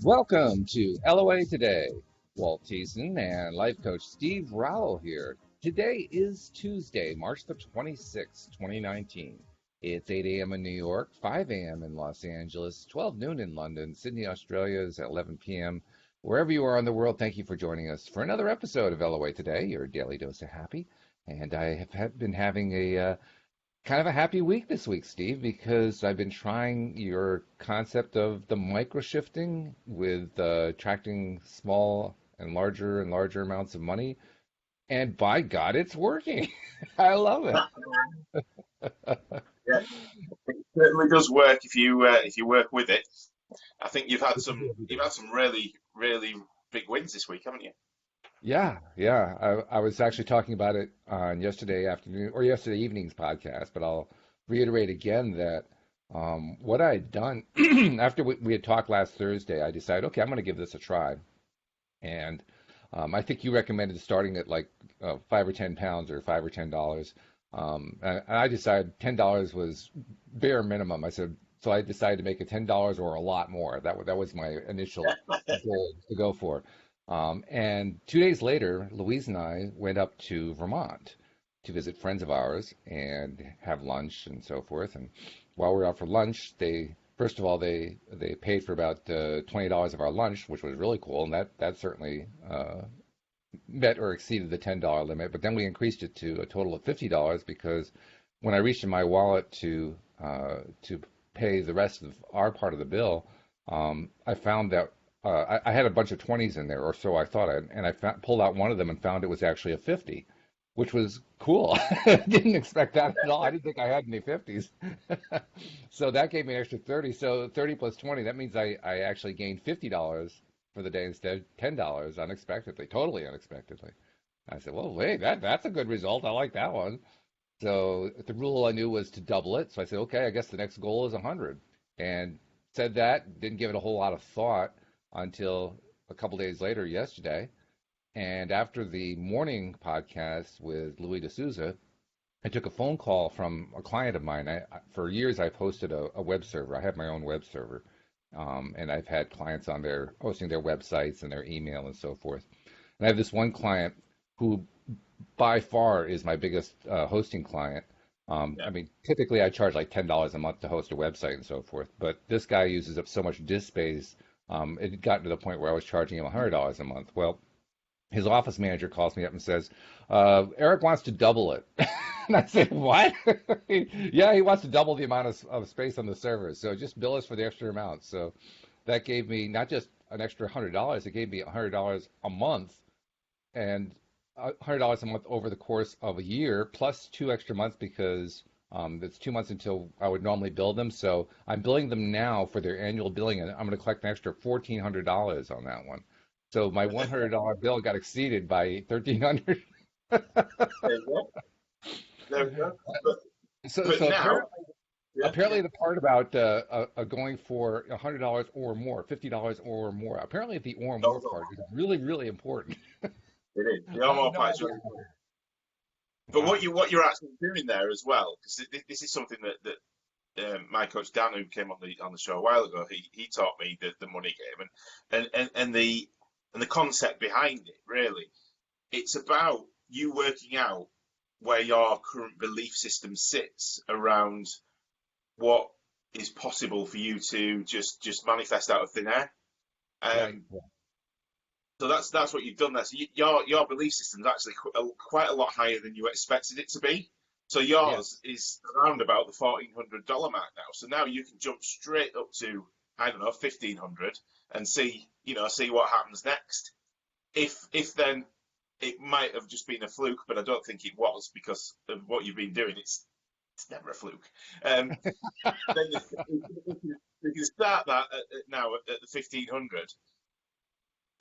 Welcome to LOA Today. Walt and life coach Steve Rowell here. Today is Tuesday, March the 26th, 2019. It's 8 a.m. in New York, 5 a.m. in Los Angeles, 12 noon in London, Sydney, Australia is at 11 p.m. Wherever you are in the world, thank you for joining us for another episode of LOA Today, your daily dose of happy. And I have been having a kind of a happy week this week, Steve, because I've been trying your concept of the microshifting with attracting small and larger amounts of money. And by God, it's working. I love it. Yeah, it certainly does work if you work with it. I think you've had some really big wins this week, haven't you? Yeah. I was actually talking about it on yesterday afternoon or yesterday evening's podcast, but I'll reiterate again that what I had done after we had talked last Thursday, I decided, okay, I'm going to give this a try. And I think you recommended starting at like 5 or 10 pounds or $5 or $10. And I decided $10 was bare minimum. So I decided to make it $10 or a lot more. That was my initial goal to go for. And 2 days later, Louise and I went up to Vermont to visit friends of ours and have lunch and so forth. And while we were out for lunch, first of all, they paid for about $20 of our lunch, which was really cool, and that certainly met or exceeded the $10 limit. But then we increased it to a total of $50 because when I reached in my wallet to pay the rest of our part of the bill, I found that I had a bunch of 20s in there, or so I thought, and I pulled out one of them and found it was actually a 50, which was cool. I didn't expect that at all. I didn't think I had any 50s. So that gave me an extra 30. So 30 plus 20, that means I actually gained $50 for the day instead of $10 unexpectedly, totally unexpectedly. I said, well, wait, that's a good result. I like that one. So the rule I knew was to double it. So I said, okay, I guess the next goal is 100. And said that, didn't give it a whole lot of thought until a couple days later yesterday. And after the morning podcast with Louis D'Souza, I took a phone call from a client of mine. For years, I've hosted a web server. I have my own web server. And I've had clients on there hosting their websites and their email and so forth. And I have this one client who by far is my biggest hosting client. Yeah. I mean, typically I charge like $10 a month to host a website and so forth, but this guy uses up so much disk space. It had gotten to the point where I was charging him $100 a month. Well, his office manager calls me up and says, Eric wants to double it. And I said, what? Yeah, he wants to double the amount of space on the server. So just bill us for the extra amount. So that gave me not just an extra $100, it gave me $100 a month and $100 a month over the course of a year, plus 2 extra months because it's 2 months until I would normally bill them. So I'm billing them now for their annual billing, and I'm going to collect an extra $1,400 on that one. So my $100 bill got exceeded by 1,300. There you go. There we go. So, But so now, apparently, yeah, apparently the part about going for $100 or more, $50 or more, apparently the or more no, no, part is really, really important. it is. The I had Armor no part is idea. really important. But Wow. what you're actually doing there as well, because this is something my coach Dan, who came on the show a while ago, he taught me the money game and the concept behind it. Really, it's about you working out where your current belief system sits around what is possible for you to just manifest out of thin air. Right. Um, so that's what you've done there. So your belief system is actually quite a lot higher than you expected it to be. So Yeah. yours is around about the $1,400 mark now. So now you can jump straight up to, I don't know, 1,500 and see what happens next. If then it might have just been a fluke, but I don't think it was because of what you've been doing. It's never a fluke. Then you can start that now at the 1,500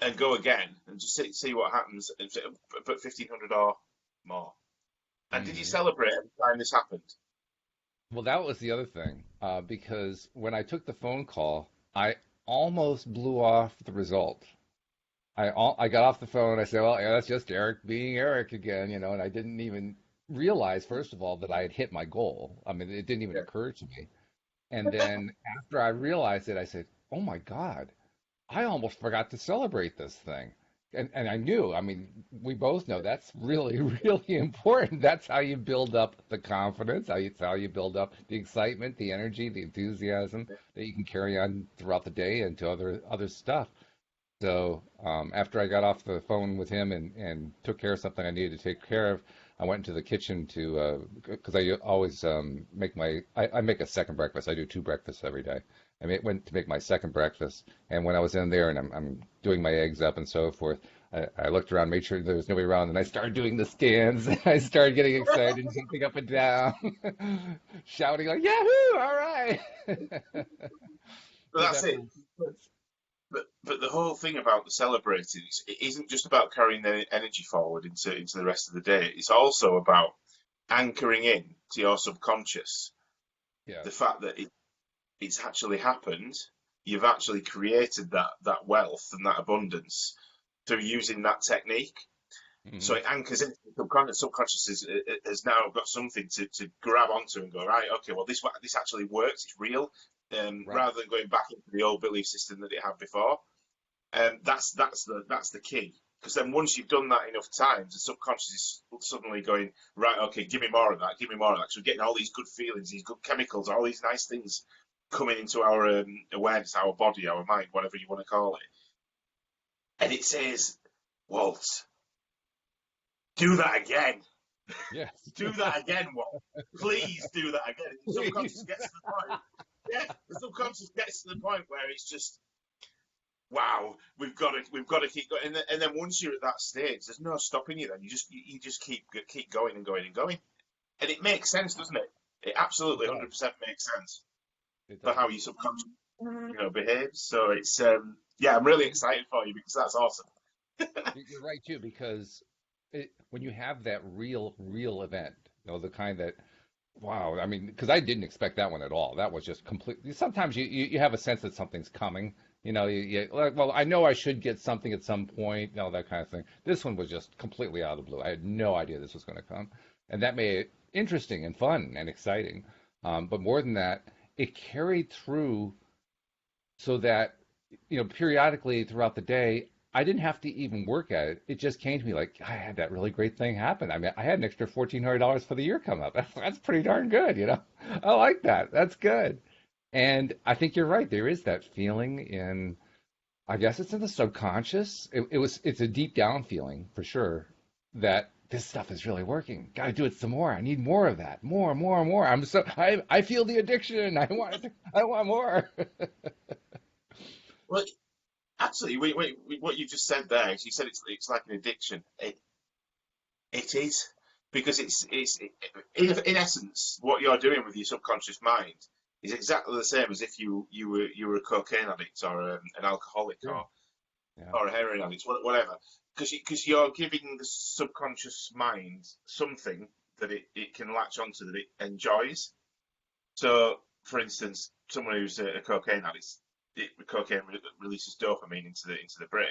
and go again and just see what happens. But 1,500 or more. And did you Hmm. celebrate every time this happened? Well, that was the other thing, because when I took the phone call, I almost blew off the result. I got off the phone. I said, "Well, yeah, that's just Eric being Eric again," and I didn't even realize, first of all, that I had hit my goal. I mean, it didn't even Yeah. occur to me. And then after I realized it, I said, "Oh my God." I almost forgot to celebrate this thing. And I knew, I mean, we both know that's really, really important. That's how you build up the confidence, it's how you build up the excitement, the energy, the enthusiasm that you can carry on throughout the day and to other stuff. So after I got off the phone with him and took care of something I needed to take care of, I went into the kitchen to because I always I make a second breakfast. I do two breakfasts every day. Went to make my second breakfast, and when I was in there and I'm doing my eggs up and so forth, I looked around, made sure there was nobody around, and I started doing the scans. I started getting excited, jumping up and down, shouting like "Yahoo! All right!" But Did that's that for it. But the whole thing about the celebrating is it isn't just about carrying the energy forward into the rest of the day. It's also about anchoring in to your subconscious yeah. the fact that it's actually happened. You've actually created that wealth and that abundance through using that technique. So Hmm. it anchors into the subconscious. Subconscious has now got something to grab onto and go, right, okay, well this actually works. It's real. Right. Rather than going back into the old belief system that it had before. That's the key. Because then once you've done that enough times, the subconscious is suddenly going, right, okay, give me more of that, give me more of that. So we're getting all these good feelings, these good chemicals, all these nice things coming into our awareness, our body, our mind, whatever you want to call it. And it says, Walt, do that again. Yes. Do that again, Walt. Please do that again. And the subconscious Please. gets to the point. Yeah, the subconscious gets to the point where it's just, wow, we've got to keep going. And then once you're at that stage, there's no stopping you. Then you just keep going and going and going, and it makes sense, doesn't it? It It absolutely does. 100% makes sense It for does. how your subconscious, behaves. So it's yeah, I'm really excited for you because that's awesome. You're right too, because when you have that real event, the kind that, wow, I mean, because I didn't expect that one at all. That was just completely. Sometimes you have a sense that something's coming. Like, well, I know I should get something at some point, that kind of thing. This one was just completely out of the blue. I had no idea this was going to come, and that made it interesting and fun and exciting. But more than that, it carried through so that periodically throughout the day I didn't have to even work at it. It just came to me like I had that really great thing happen. I mean, I had an extra $1,400 for the year come up. That's pretty darn good. I like that. That's good. And I think you're right. There is that feeling in, I guess it's in the subconscious. It's a deep down feeling for sure that this stuff is really working. Got to do it some more. I need more of that. More, more, more. I feel the addiction. I want more. Well, actually, what you just said there, you said it's like an addiction. It is because it's in essence what you're doing with your subconscious mind is exactly the same as if you were a cocaine addict or an alcoholic Sure. Yeah. or a heroin addict, whatever. Because you're giving the subconscious mind something that it can latch onto that it enjoys. So, for instance, someone who's a cocaine addict, cocaine releases dopamine into the brain,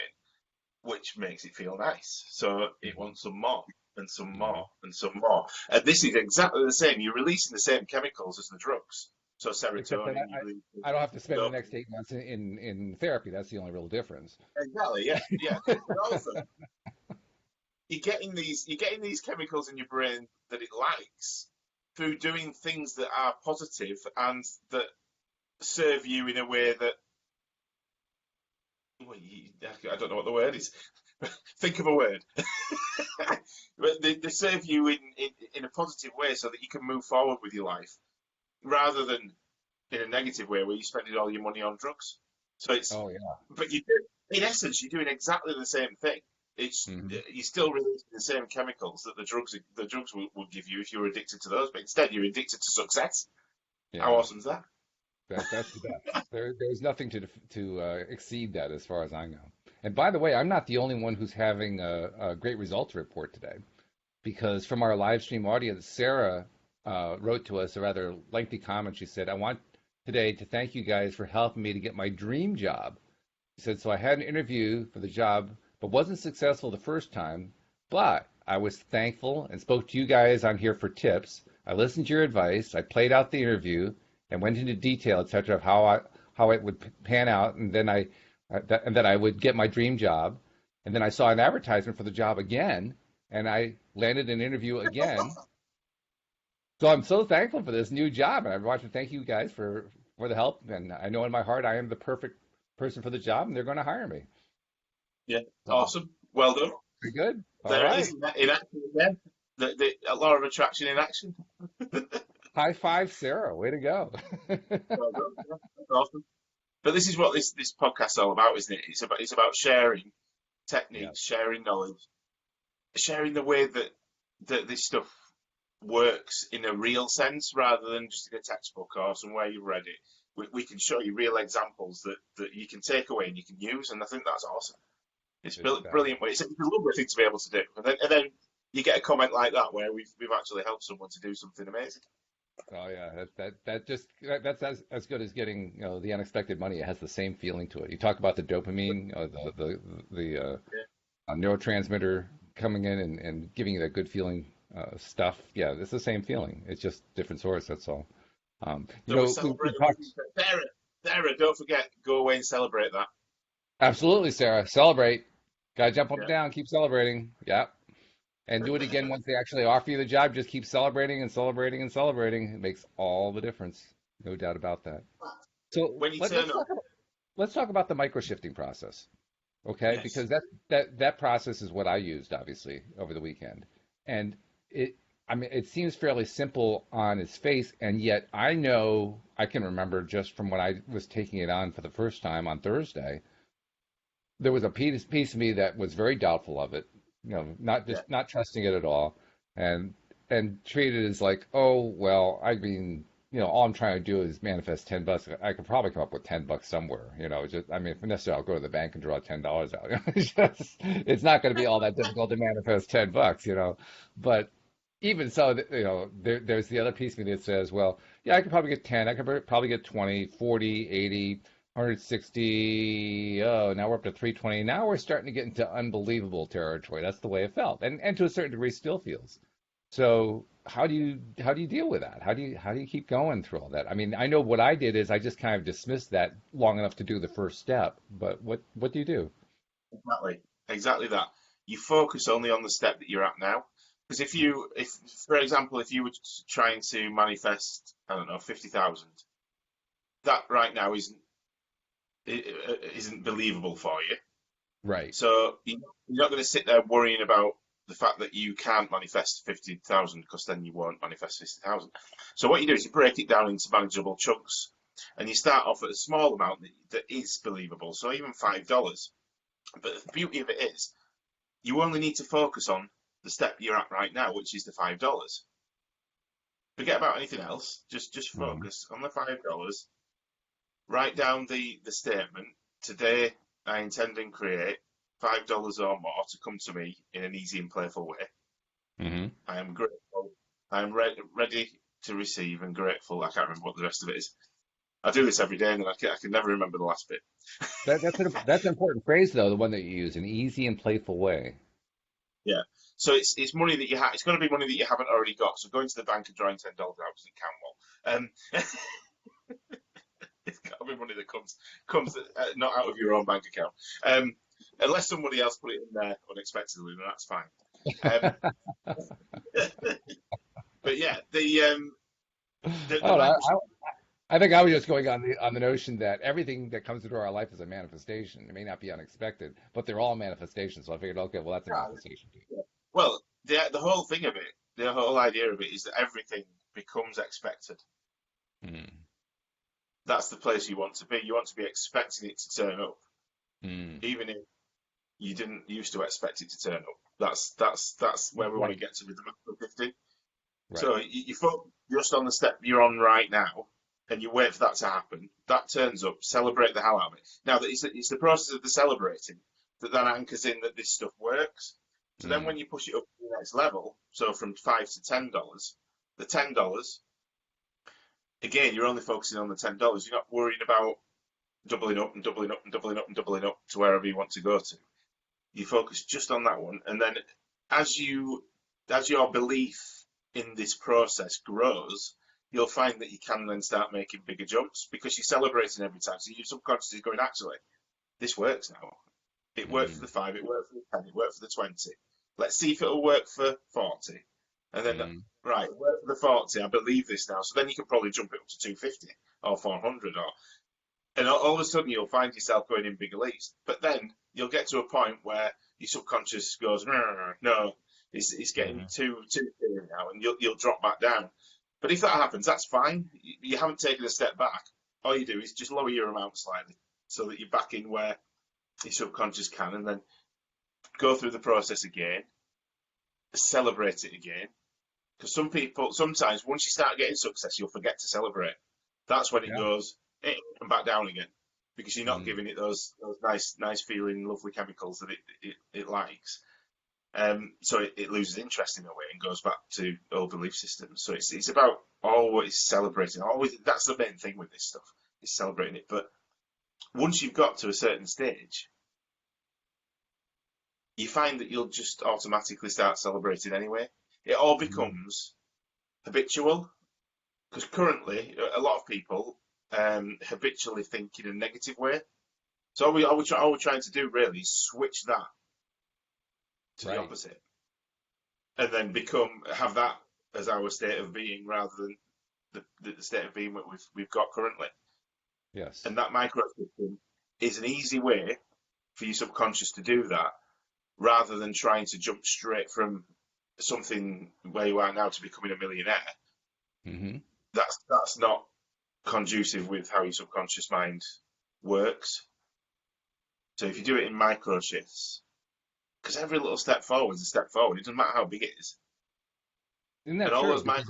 which makes it feel nice. So it Hmm. wants some more and some Hmm. more and some more. And this is exactly the same. You're releasing the same chemicals as the drugs. So Except that serotonin, you release I don't have to spend the next dopamine. 8 months in therapy. That's the only real difference. Exactly, yeah, yeah. But also, you're getting these chemicals in your brain that it likes through doing things that are positive and that serve you in a way that well, I don't know what the word is. Think of a word. But they serve you in a positive way so that you can move forward with your life rather than in a negative way where you're spending all your money on drugs. So Oh yeah. but in essence, you're doing exactly the same thing. It's Hmm. you're still releasing the same chemicals that the drugs will give you if you're addicted to those, but instead you're addicted to success. How Yeah. awesome is that? That's the best. There's nothing to exceed that as far as I know. And by the way, I'm not the only one who's having a great results to report today, because from our live stream audience, Sarah wrote to us a rather lengthy comment. She said, "I want today to thank you guys for helping me to get my dream job." She said, "So I had an interview for the job, but wasn't successful the first time. But I was thankful and spoke to you guys on here for tips. I listened to your advice. I played out the interview and went into detail, etc., of how it would pan out. And then I and then I would get my dream job, and then I saw an advertisement for the job again, and I landed an interview again. So I'm so thankful for this new job, and I want to thank you guys for the help. And I know in my heart I am the perfect person for the job, and they're going to hire me. Yeah, So awesome. Well done. pretty good. All There it right. is in action again. A law of attraction in action. High five, Sarah. Way to go. Well done. Yeah, that's awesome. But this is what this podcast's all about, isn't it? It's about sharing Yeah, techniques, sharing knowledge, sharing the way that this stuff works in a real sense rather than just in a textbook or somewhere you've read it. We can show you real examples that you can take away and you can use, and I think that's awesome. It's it's brilliant way. It's a lovely thing to be able to do, and then you get a comment like that where we've actually helped someone to do something amazing. oh yeah, that's as good as getting, the unexpected money. It has the same feeling to it. You talk about the dopamine, Yeah. neurotransmitter coming in and giving you that good feeling stuff. Yeah, it's the same feeling. It's just different source. That's all. So we We celebrate talked. Sarah, don't forget, go away and celebrate that. Absolutely, Sarah. Celebrate. Gotta jump up and Yeah. down. Keep celebrating. Yeah. And do it again once they actually offer you the job. Just keep celebrating and celebrating and celebrating. It makes all the difference. No doubt about that. So When you let, turn let's up, talk about let's talk about the microshifting process, okay? yes, Because that process is what I used obviously over the weekend, and it I mean it seems fairly simple on its face, and yet I know I can remember just from when I was taking it on for the first time on Thursday, there was a piece of me that was very doubtful of it, not yeah, just not trusting it at all, and treated it as like, oh well, I mean, all I'm trying to do is manifest $10. I could probably come up with $10 somewhere, just I mean, if necessary, I'll go to the bank and draw $10 out. It's not going to be all that difficult to manifest $10, but. Even so, there's the other piece of me that says, well, yeah, I could probably get 10, I could probably get 20, 40, 80, 160. Oh, now we're up to 320. Now we're starting to get into unbelievable territory. That's the way it felt, and to a certain degree still feels. So how do you deal with that? How do you keep going through all that? I mean, I know what I did is I just kind of dismissed that long enough to do the first step. But what do you do? exactly that. You focus only on the step that you're at now. Because if for example, if you were trying to manifest, I don't know, 50,000, that right now isn't believable for you. Right. So you're not going to sit there worrying about the fact that you can't manifest 50,000 because then you won't manifest 50,000. So what you do is you break it down into manageable chunks, and you start off at a small amount that is believable. So even $5. But the beauty of it is, you only need to focus on the step you're at right now, which is the $5. Forget about anything else. Just Mhm. focus on the $5. Write down the statement. Today, I intend and create $5 or more to come to me in an easy and playful way. Hmm. I am grateful. I am ready to receive and grateful. I can't remember what the rest of it is. I do this every day, and then I can never remember the last bit. That's an important phrase though, the one that you use, an easy and playful way. Yeah. So it's money that you have. It's going to be money that you haven't already got. So going to the bank and drawing $10 out doesn't count well. It's got to be money that comes not out of your own bank account, unless somebody else put it in there unexpectedly, then that's fine. Um, but yeah, the Oh, Microsoft. I think I was just going on the notion that everything that comes into our life is a manifestation. It may not be unexpected, but they're all manifestations. So I figured, okay, well, that's a manifestation too. Well, the whole thing of it, the whole idea of it is that everything becomes expected. Mm. That's the place you want to be. You want to be expecting it to turn up, Mm. even if you didn't used to expect it to turn up. That's where we want to Right, get to with the macro 50. right. So you focus just on the step you're on right now, and you wait for that to happen. That turns up. Celebrate the hell out of it. Now that it's the process of the celebrating that then anchors in that this stuff works. So then Mm. when you push it up to the next level, so from $5 to $10, the $10 again you're only focusing on the $10. You're not worrying about doubling up and doubling up and doubling up and doubling up to wherever you want to go to. You focus just on that one, and then as you as your belief in this process grows, you'll find that you can then start making bigger jumps because you're celebrating every time. So your subconscious is going, actually, this works now. It worked for Mm-hmm. the 5, it worked for the 10, it worked for the 20. Let's see if it'll work for 40. And then, Mm-hmm. right, it worked for the 40, I believe this now. So then you can probably jump it up to 250 or 400 and all of a sudden you'll find yourself going in bigger leaps. But then you'll get to a point where your subconscious goes, no, it's getting Mm-hmm. too big now, and you'll drop back down. But if that happens, that's fine. You haven't taken a step back. All you do is just lower your amount slightly so that you're back in where your subconscious can, and then go through the process again, celebrate it again. Because some people, sometimes once you start getting success, you'll forget to celebrate. That's when it Yeah. goes and back down again, because you're not Mm. giving it those nice feeling, lovely chemicals that it likes. So it loses interest in a way and goes back to old belief systems. So it's about always celebrating. Always, that's the main thing with this stuff, is celebrating it. But once you've got to a certain stage, you find that you'll just automatically start celebrating anyway. It all Mm. becomes habitual, because currently a lot of people habitually think in a negative way. So all we're trying to do really is switch that to the Right. opposite, and then have that as our state of being rather than the state of being that we've got currently. Yes. And that microshifting is an easy way for your subconscious to do that, rather than trying to jump straight from something where you are now to becoming a millionaire. Mm-hmm. That's not conducive with how your subconscious mind works. So if you do it in micro shifts, because every little step forward is a step forward, it doesn't matter how big it is. Isn't And that all true? those Because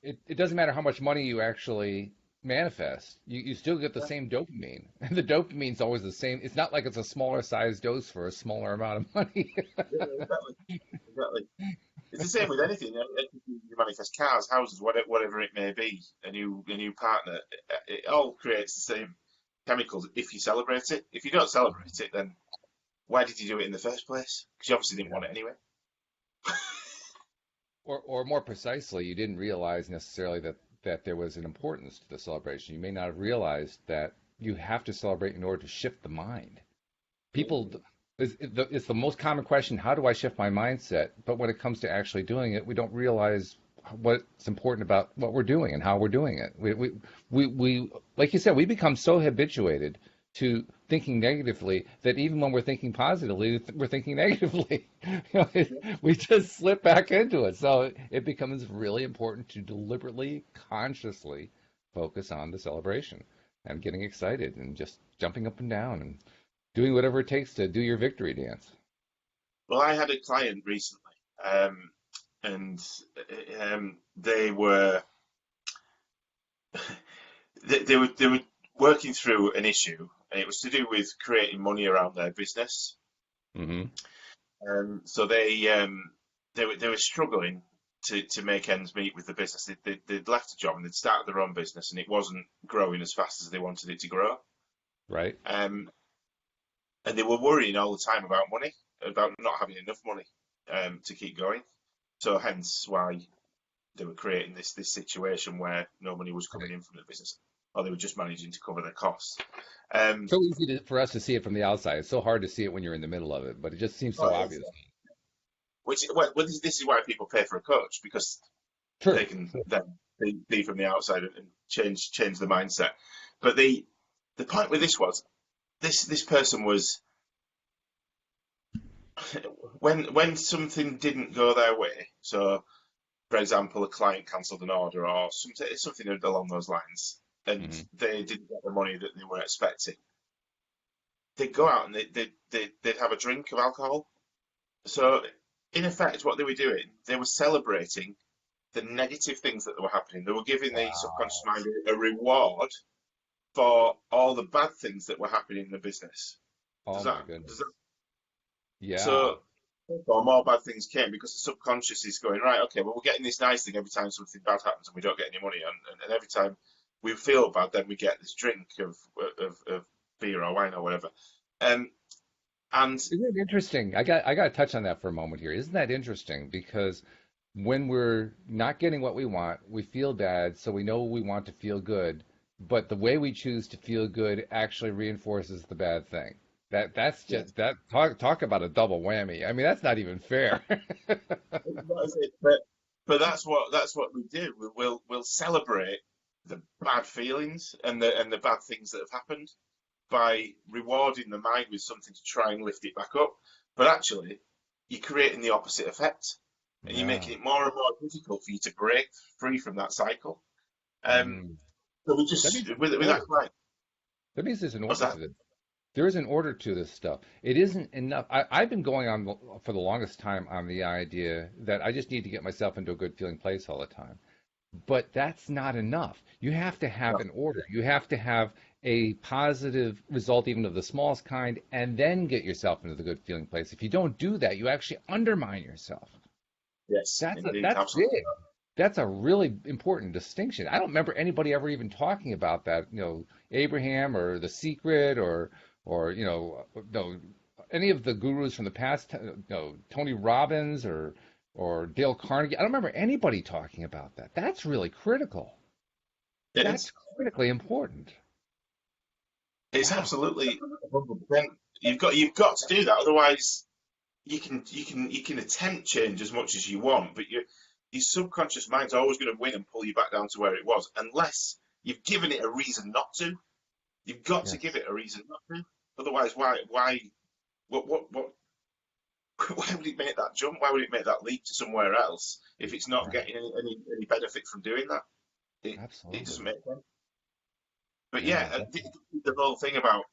micro, it doesn't matter how much money you actually manifest. You still get the yeah, same dopamine. And the dopamine's always the same. It's not like it's a smaller size dose for a smaller amount of money. yeah, exactly. It's the same with anything. You manifest cars, houses, whatever it may be. A new partner. It all creates the same chemicals if you celebrate it. If you don't celebrate it, then why did you do it in the first place? Because you obviously didn't Yeah. want it anyway. Or more precisely, you didn't realize necessarily that there was an importance to the celebration. You may not have realized that you have to celebrate in order to shift the mind. People, it's the most common question, how do I shift my mindset? But when it comes to actually doing it, we don't realize what's important about what we're doing and how we're doing it. Like you said, we become so habituated to thinking negatively that even when we're thinking positively, we're thinking negatively. We just slip back into it. So it becomes really important to deliberately, consciously focus on the celebration and getting excited and just jumping up and down and doing whatever it takes to do your victory dance. Well, I had a client recently, and they were they were working through an issue, and it was to do with creating money around their business. Hmm. So they were struggling to make ends meet with the business. They'd left a job and they'd started their own business, and it wasn't growing as fast as they wanted it to grow. Right? Um, and they were worrying all the time about money, about not having enough money to keep going. So hence why they were creating this situation where no money was coming Right. in from the business, or they were just managing to cover their costs. Um, So easy for us to see it from the outside. It's so hard to see it when you're in the middle of it, but it just seems oh, so it is, obvious. this is why people pay for a coach, because they True. can then be from the outside and change the mindset. But the point with this was this person was, when something didn't go their way. So, for example, a client cancelled an order or something along those lines, and Hmm. they didn't get the money that they were expecting. They'd go out and they'd have a drink of alcohol. So, in effect, what they were doing, they were celebrating the negative things that were happening. They were giving the subconscious Wow. mind a reward for all the bad things that were happening in the business. Oh Does my that does goodness. that Yeah. so or more bad things came because the subconscious is going, right, okay, well, we're getting this nice thing every time something bad happens and we don't get any money, and every time we feel bad, then we get this drink of beer or wine or whatever. Um, and Isn't it interesting? I got to touch on that for a moment here. Isn't that interesting? Because when we're not getting what we want, we feel bad, so we know we want to feel good, but the way we choose to feel good actually reinforces the bad thing. That's Yes. just that talk about a double whammy. I mean, that's not even fair. That is it. But that's what we do. We'll celebrate the bad feelings and the bad things that have happened by rewarding the mind with something to try and lift it back up. But actually, you're creating the opposite effect, and you're Yeah. making it more and more difficult for you to break free from that cycle. Um, Mm. so we That just means there's with an that order. client, That means there's an what's order that? to this. There is an order to this stuff. It isn't enough. I've been going on for the longest time on the idea that I just need to get myself into a good feeling place all the time. But that's not enough. You have to have No. an order. You have to have a positive result, even of the smallest kind, and then get yourself into the good feeling place. If you don't do that, you actually undermine yourself. Yes, That's indeed, that's absolutely. big. That's a really important distinction. I don't remember anybody ever even talking about that. Abraham or The Secret or no, any of the gurus from the past. Tony Robbins or Dale Carnegie. I don't remember anybody talking about that. That's really critical. It That's is. critically important. It's Wow. absolutely 100%. You've got to do that, otherwise you can attempt change as much as you want, but your subconscious mind's always going to win and pull you back down to where it was, unless you've given it a reason not to. You've got to give Yes. it a reason not to. Otherwise, why, what, why would it make that jump? Why would it make that leap to somewhere else if it's not Right. getting any benefit from doing that? It Absolutely. doesn't make sense. But yeah, Yeah. the whole thing about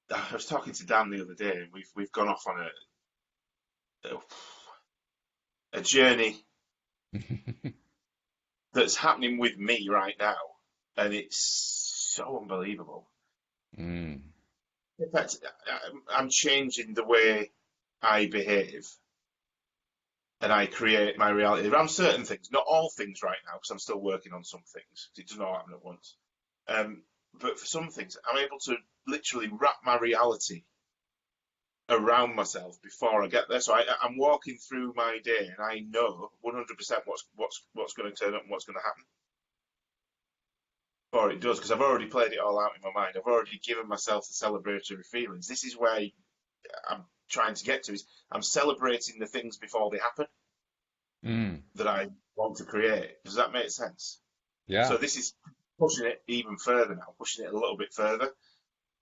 I was talking to Dan the other day, and we've gone off on a journey that's happening with me right now, and it's so unbelievable. Mm. In fact, I'm changing the way I behave and I create my reality around certain things. Not all things right now, because I'm still working on some things. It doesn't all happen at once. Um, but for some things, I'm able to literally wrap my reality around myself before I get there. So I'm walking through my day, and I know 100% what's going to turn up and what's going to happen. Or it does, because I've already played it all out in my mind. I've already given myself the celebratory feelings. This is where I'm trying to get to. Is I'm celebrating the things before they happen Mm. that I want to create. Does that make sense? So Yeah. this is pushing it even further now, pushing it a little bit further.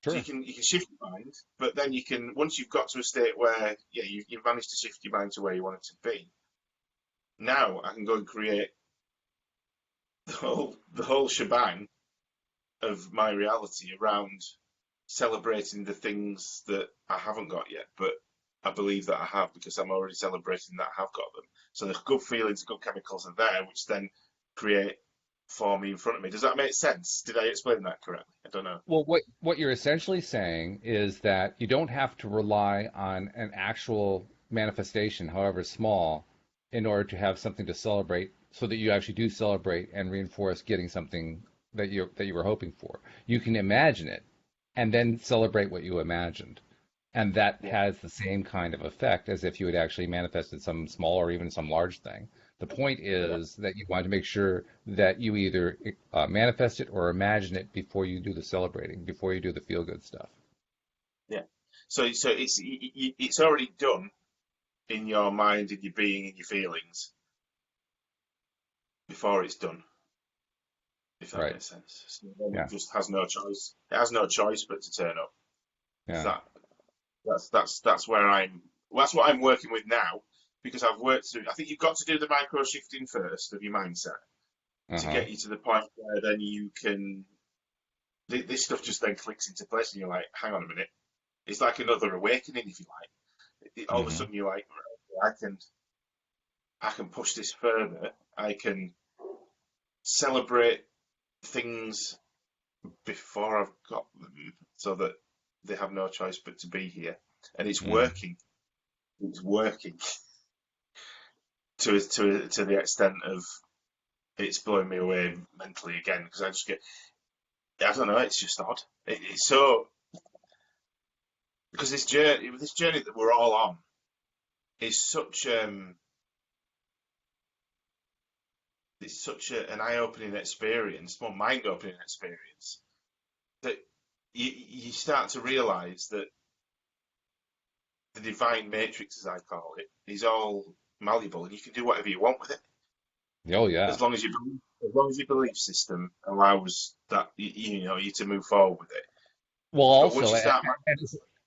So you Sure. can you can shift your mind, but then you can once you've got to a state where you've managed to shift your mind to where you want it to be. Now I can go and create the whole shebang of my reality around celebrating the things that I haven't got yet, but I believe that I have because I'm already celebrating that I have got them. So the good feelings, good chemicals are there, which then create for me in front of me. Does that make sense? Did I explain that correctly? I don't know. Well, what you're essentially saying is that you don't have to rely on an actual manifestation, however small, in order to have something to celebrate, so that you actually do celebrate and reinforce getting something that you were hoping for. You can imagine it and then celebrate what you imagined. And that Yeah. has the same kind of effect as if you had actually manifested some small or even some large thing. The point Yeah. is that you want to make sure that you either manifest it or imagine it before you do the celebrating, before you do the feel good stuff. Yeah. So it's already done in your mind, in your being, in your feelings before it's done. If that Right. makes sense. So then it Yeah. just has no choice. It has no choice but to turn up. If Yeah. that's where that's what I'm working with now because I've worked through. I think you've got to do the micro shifting first of your mindset to Uh-huh. get you to the point where then you can. This stuff just then clicks into place, and you're like, hang on a minute. It's like another awakening, if you like. All of a Hmm. sudden, you're like, right, I can push this further. I can celebrate things before I've got them, so that they have no choice but to be here, and it's Mm. working. It's working to the extent of it's blowing me away mentally again because I don't know, it's just odd. It's so because this journey that we're all on is an eye-opening experience, more mind-opening experience that you start to realise that the divine matrix, as I call it, is all malleable, and you can do whatever you want with it Oh yeah. as long as as long as your belief system allows that you to move forward with it. Well, But once also, you start,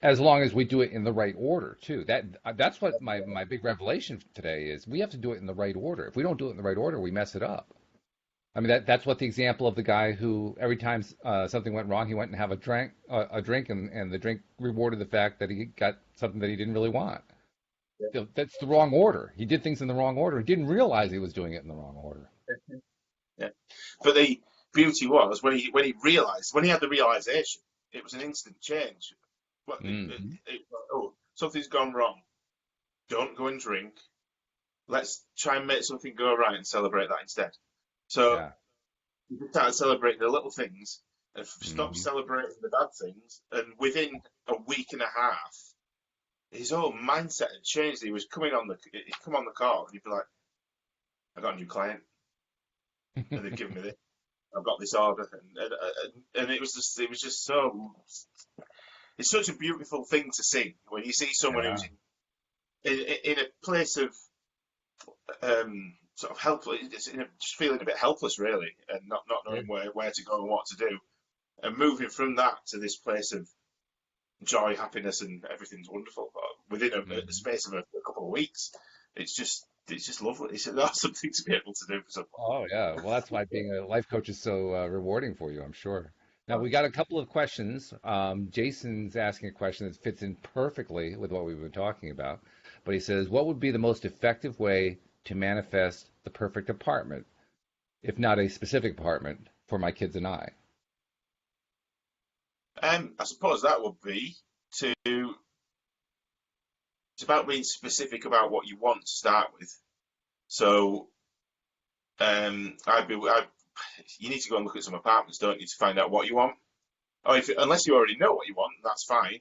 as long as we do it in the right order too. That's what my big revelation today is. We have to do it in the right order. If we don't do it in the right order, we mess it up. I mean, that's what the example of the guy who every time something went wrong, he went and have a drink, and the drink rewarded the fact that he got something that he didn't really want. That's the wrong order. He did things in the wrong order. He didn't realize he was doing it in the wrong order. yeah. But the beauty was when he realised when he had the realization, it was an instant change. What Hmm. oh, something's gone wrong. Don't go and drink. Let's try and make something go right and celebrate that instead. So Yeah. you started celebrating the little things and stop Hmm. celebrating the bad things. And within a week and a half, his whole mindset had changed. He'd come on the call and he'd be like, "I got a new client, and they've given me this. I've got this order," and it was just so. It's such a beautiful thing to see when you see someone who's Yeah. in a place of sort of helpless, just feeling a bit helpless, really, and not Yeah. knowing where to go and what to do, and moving from that to this place of joy, happiness, and everything's wonderful. Within a Hmm. space of a couple of weeks, it's just lovely. It's an awesome thing to be able to do for someone. Oh yeah. Well, that's why being a life coach is so rewarding for you, I'm sure. Now we got a couple of questions. Jason's asking a question that fits in perfectly with what we've been talking about. But he says, what would be the most effective way to manifest the perfect apartment, if not a specific apartment, for my kids and I? I suppose that would be to. It's about being specific about what you want to start with. So, you need to go and look at some apartments, don't you, to find out what you want. Or unless you already know what you want, that's fine.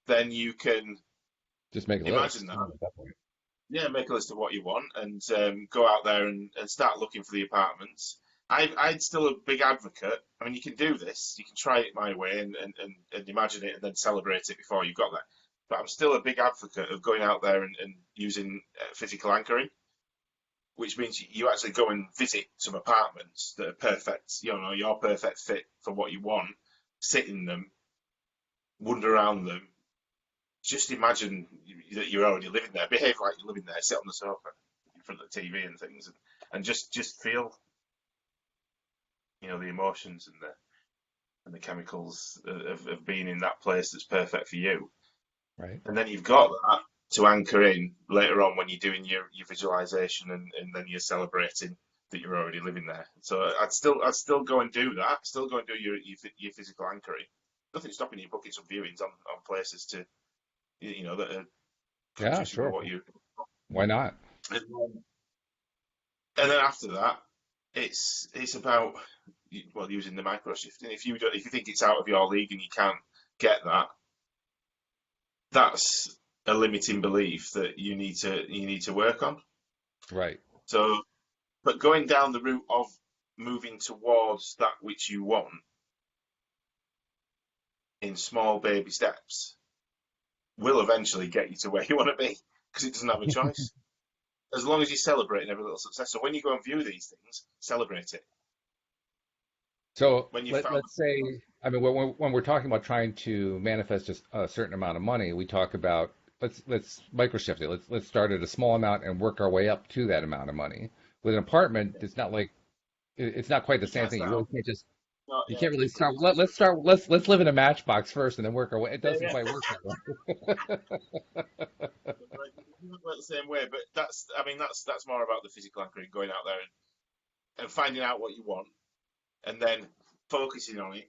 Then you can Just make a imagine list. that. At that point. Yeah, make a list of what you want and go out there and start looking for the apartments. I'd still a big advocate. I mean, you can do this. You can try it my way and imagine it and then celebrate it before you got there. But I'm still a big advocate of going out there and using physical anchoring, which means you actually go and visit some apartments that are perfect, your perfect fit for what you want, sit in them, wander around them, just imagine that you're already living there, behave like you're living there, sit on the sofa in front of the TV and things, and just feel, the emotions and the chemicals of being in that place that's perfect for you. Right. And then you've got that to anchor in later on when you're doing your visualization and then you're celebrating that you're already living there. So I'd still go and do that. Still go and do your physical anchoring. Nothing stopping you booking some viewings on places to that are Yeah, conducive of sure. what you. Why not? And then after that, it's about using the microshifting. If you think it's out of your league and you can't get that, that's a limiting belief that you need to work on. Right. So, but going down the route of moving towards that which you want in small baby steps will eventually get you to where you want to be because it doesn't have a choice. As long as you're celebrating every little success. So when you go and view these things, celebrate it. So When you found let's say, I mean, when we're talking about trying to manifest just a certain amount of money, we talk about let's microshift it. Let's start at a small amount and work our way up to that amount of money. With an apartment, it's not like it's not quite the you same can't thing. You start really off, can't just you yeah, can't really you start. couldn't. Let's start. Let's live in a matchbox first and then work our way. It Yeah, doesn't yeah. quite work that way. It doesn't work the same way, but that's more about the physical anchoring, going out there and finding out what you want, and then focusing on it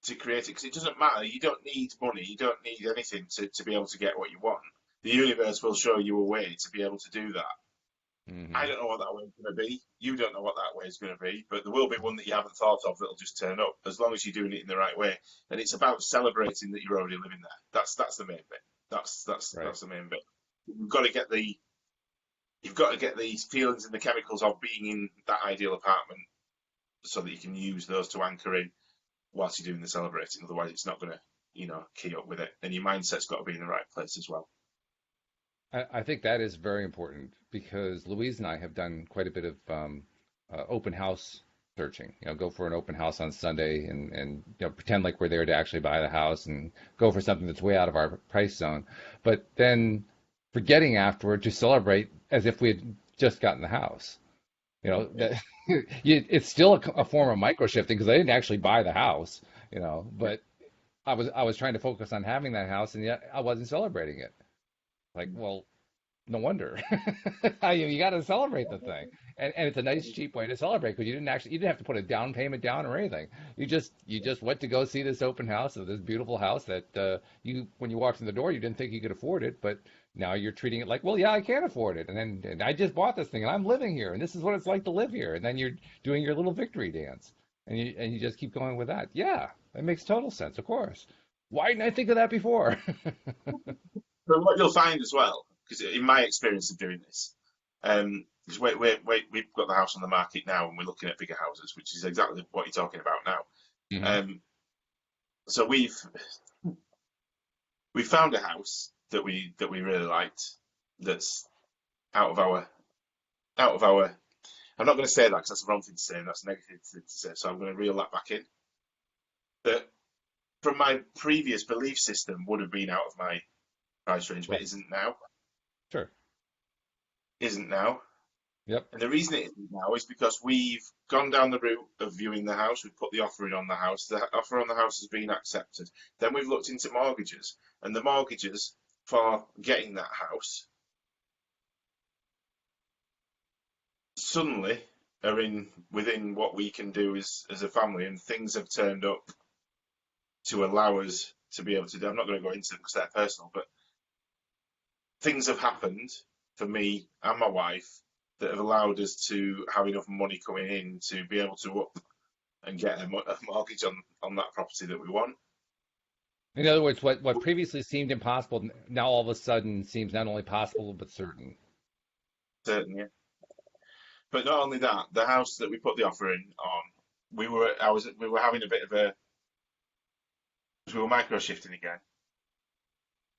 to create it. Because it doesn't matter. You don't need money. You don't need anything to be able to get what you want. The universe will show you a way to be able to do that. I Hmm. don't know what that way is going to be. You don't know what that way is going to be, but there will be one that you haven't thought of that'll just turn up as long as you're doing it in the right way. And it's about celebrating that you're already living there. That's the main bit. Right. That's the main bit. You've got to get the you've got to get these feelings and the chemicals of being in that ideal apartment so that you can use those to anchor in. whilst you're doing the celebrating. Otherwise, it's not going to, key up with it. And your mindset's got to be in the right place as well. I think that is very important because Louise and I have done quite a bit of open house searching. Go for an open house on Sunday and pretend like we're there to actually buy the house and go for something that's way out of our price zone. But then forgetting afterward to celebrate as if we had just gotten the house. That it's still a form of microshifting because I didn't actually buy the house. But I was trying to focus on having that house and yet I wasn't celebrating it. Like, well, no wonder. You got to celebrate the thing, and it's a nice cheap way to celebrate because you didn't have to put a down payment down or anything. You just went to go see this open house of this beautiful house that when you walked in the door you didn't think you could afford it, but now you're treating it like, well, yeah, I can afford it, and I just bought this thing and I'm living here and this is what it's like to live here, and then you're doing your little victory dance, and you just keep going with that. Yeah, that makes total sense. Of course. Why didn't I think of that before? But what you'll find as well, because in my experience of doing this, because we've got the house on the market now and we're looking at bigger houses, which is exactly what you're talking about now. Hmm. So we found a house that we really liked. That's out of our. I'm not going to say that because that's the wrong thing to say. And that's a negative thing to say. So I'm going to reel that back in. That from my previous belief system would have been out of my price range, but Right. isn't now. Sure. Isn't now. Yep. And the reason it isn't now is because we've gone down the route of viewing the house. We've put the offer in on the house. The offer on the house has been accepted. Then we've looked into mortgages, and the mortgages for getting that house suddenly are within what we can do as a family, and things have turned up to allow us to be able to do. I'm not going to go into them because they're personal, but things have happened for me and my wife that have allowed us to have enough money coming in to be able to up and get a mortgage on that property that we want. In other words, what previously seemed impossible now all of a sudden seems not only possible but certain. Certainly, yeah. But not only that, the house that we put the offer in on, we were having a bit of a, we were micro shifting again,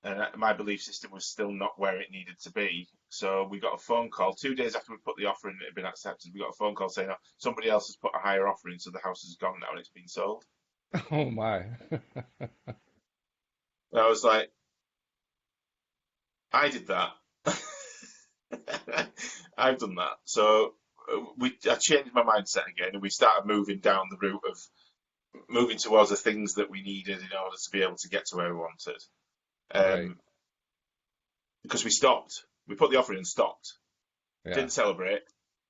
and my belief system was still not where it needed to be. So we got a phone call 2 days after we put the offer in that had been accepted. We got a phone call saying, oh, somebody else has put a higher offer in, so the house is gone now and it's been sold. Oh my. And I was like, I did that. I've done that. So I changed my mindset again, and we started moving down the route of moving towards the things that we needed in order to be able to get to where we wanted. Right. Because we stopped. We put the offer in and stopped. Yeah. Didn't celebrate.